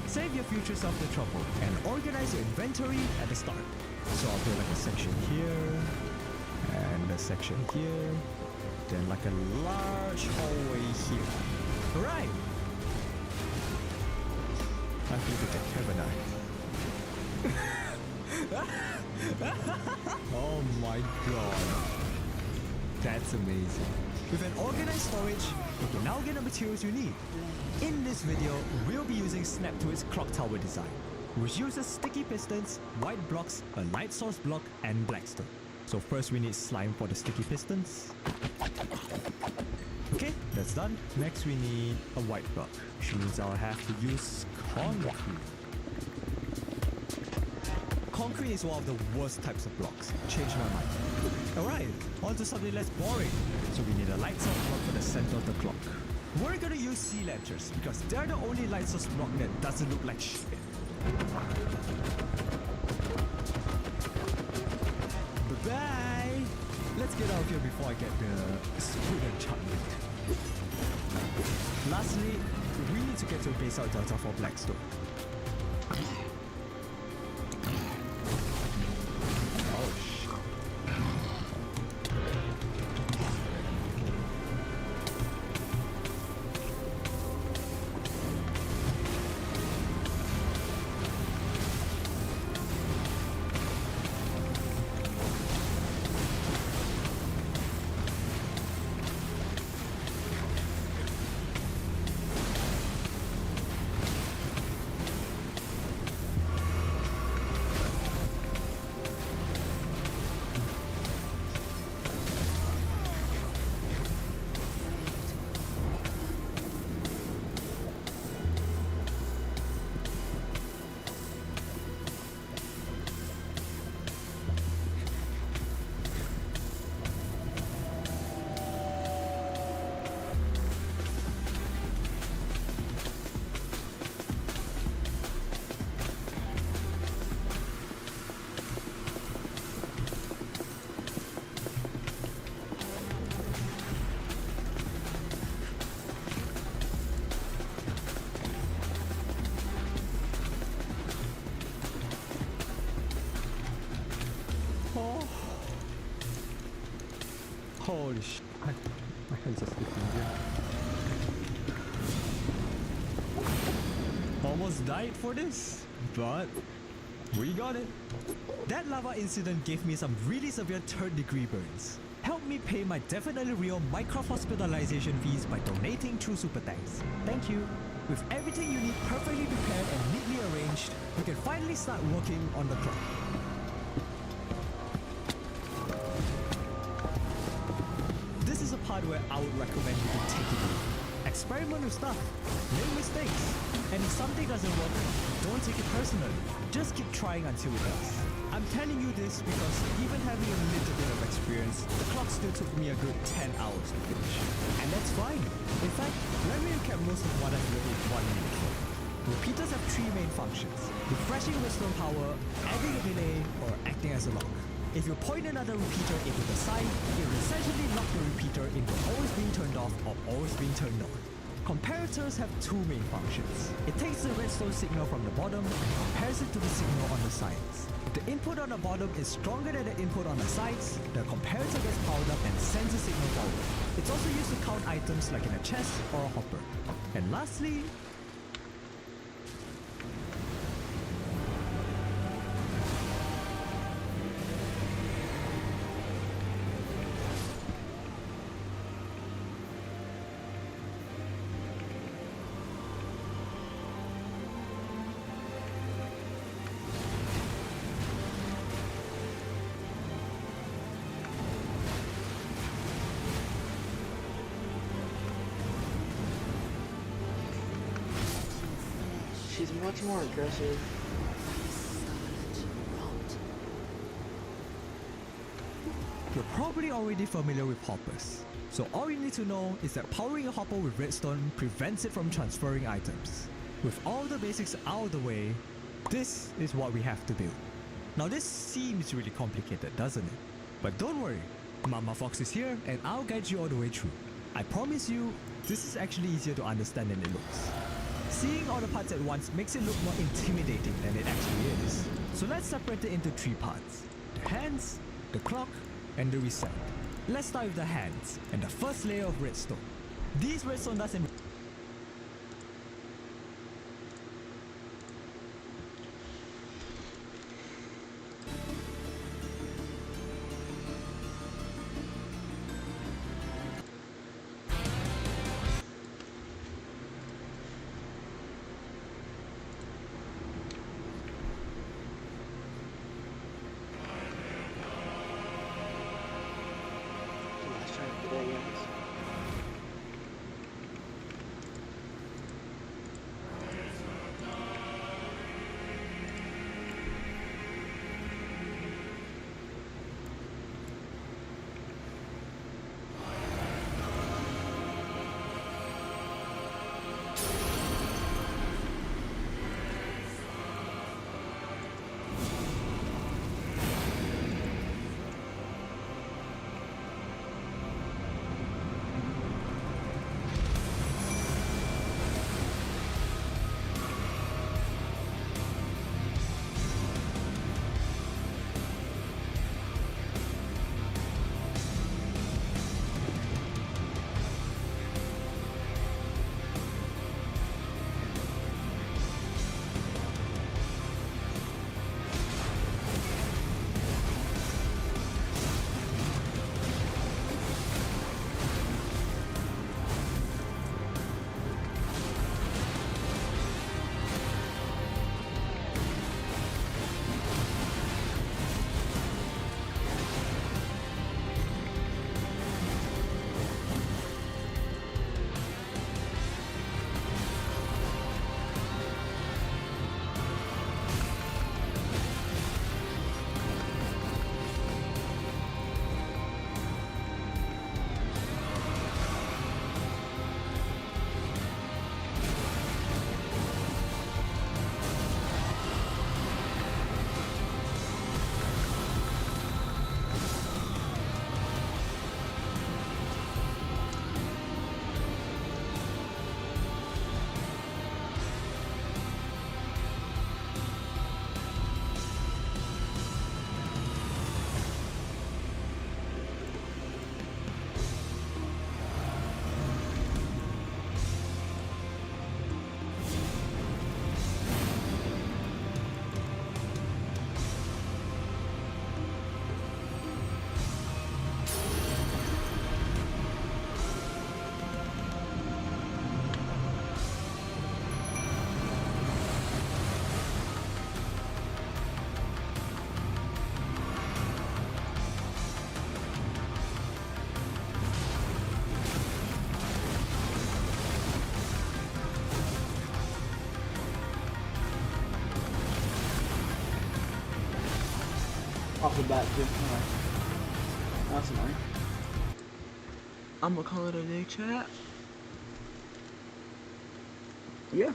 Save your future self the trouble and organize your inventory at the start. So I'll build like a section here, and a section here, then like a large hallway here. Alright! I feel the deck, haven't I? Oh my god. That's amazing. With an organized storage, you can now get the materials you need. In this video, we'll be using Snap to its clock tower design, which uses sticky pistons, white blocks, a light source block, and blackstone. So first we need slime for the sticky pistons. Okay, that's done. Next we need a white block, which means I'll have to use concrete. Concrete is one of the worst types of blocks. Change my mind. Alright, on to something less boring. So we need a light source block for the center of the clock. We're gonna use sea lanterns because they're the only light source block that doesn't look like shit. Bye-bye! Let's get out of here before I get the spoon enchantment. Lastly, we need to get to a base out delta for blackstone. Holy sh! My hands are slipping here. Almost died for this, but we got it. That lava incident gave me some really severe third-degree burns. Help me pay my definitely real Minecraft hospitalization fees by donating through Super Thanks. Thank you. With everything you need perfectly prepared and neatly arranged, we can finally start working on the clock. This is a part where I would recommend you to take it easy. Experiment with stuff, make mistakes, and if something doesn't work, don't take it personally. Just keep trying until it does. I'm telling you this because even having a little bit of experience, the clock still took me a good 10 hours to finish. And that's fine. In fact, let me recap most of what I've learned in 1 minute. Repeaters have 3 main functions: refreshing redstone power, adding a delay, or acting as a lock. If you point another repeater into the side, it will essentially lock the repeater into always being turned off or always being turned on. Comparators have 2 main functions. It takes the redstone signal from the bottom and compares it to the signal on the sides. If the input on the bottom is stronger than the input on the sides, the comparator gets powered up and sends the signal forward. It's also used to count items like in a chest or a hopper. And lastly, She's much more aggressive. you're probably already familiar with hoppers. So all you need to know is that powering a hopper with redstone prevents it from transferring items. With all the basics out of the way, this is what we have to build. Now this seems really complicated, doesn't it? But don't worry, Mama Fox is here and I'll guide you all the way through. I promise you, this is actually easier to understand than it looks. Seeing all the parts at once makes it look more intimidating than it actually is. So let's separate it into 3 parts: the hands, the clock, and the reset. Let's start with the hands and the first layer of redstone. These redstone doesn't Off the bat, too. Alright. That's annoying. I'm gonna call it a day, chat. Yeah.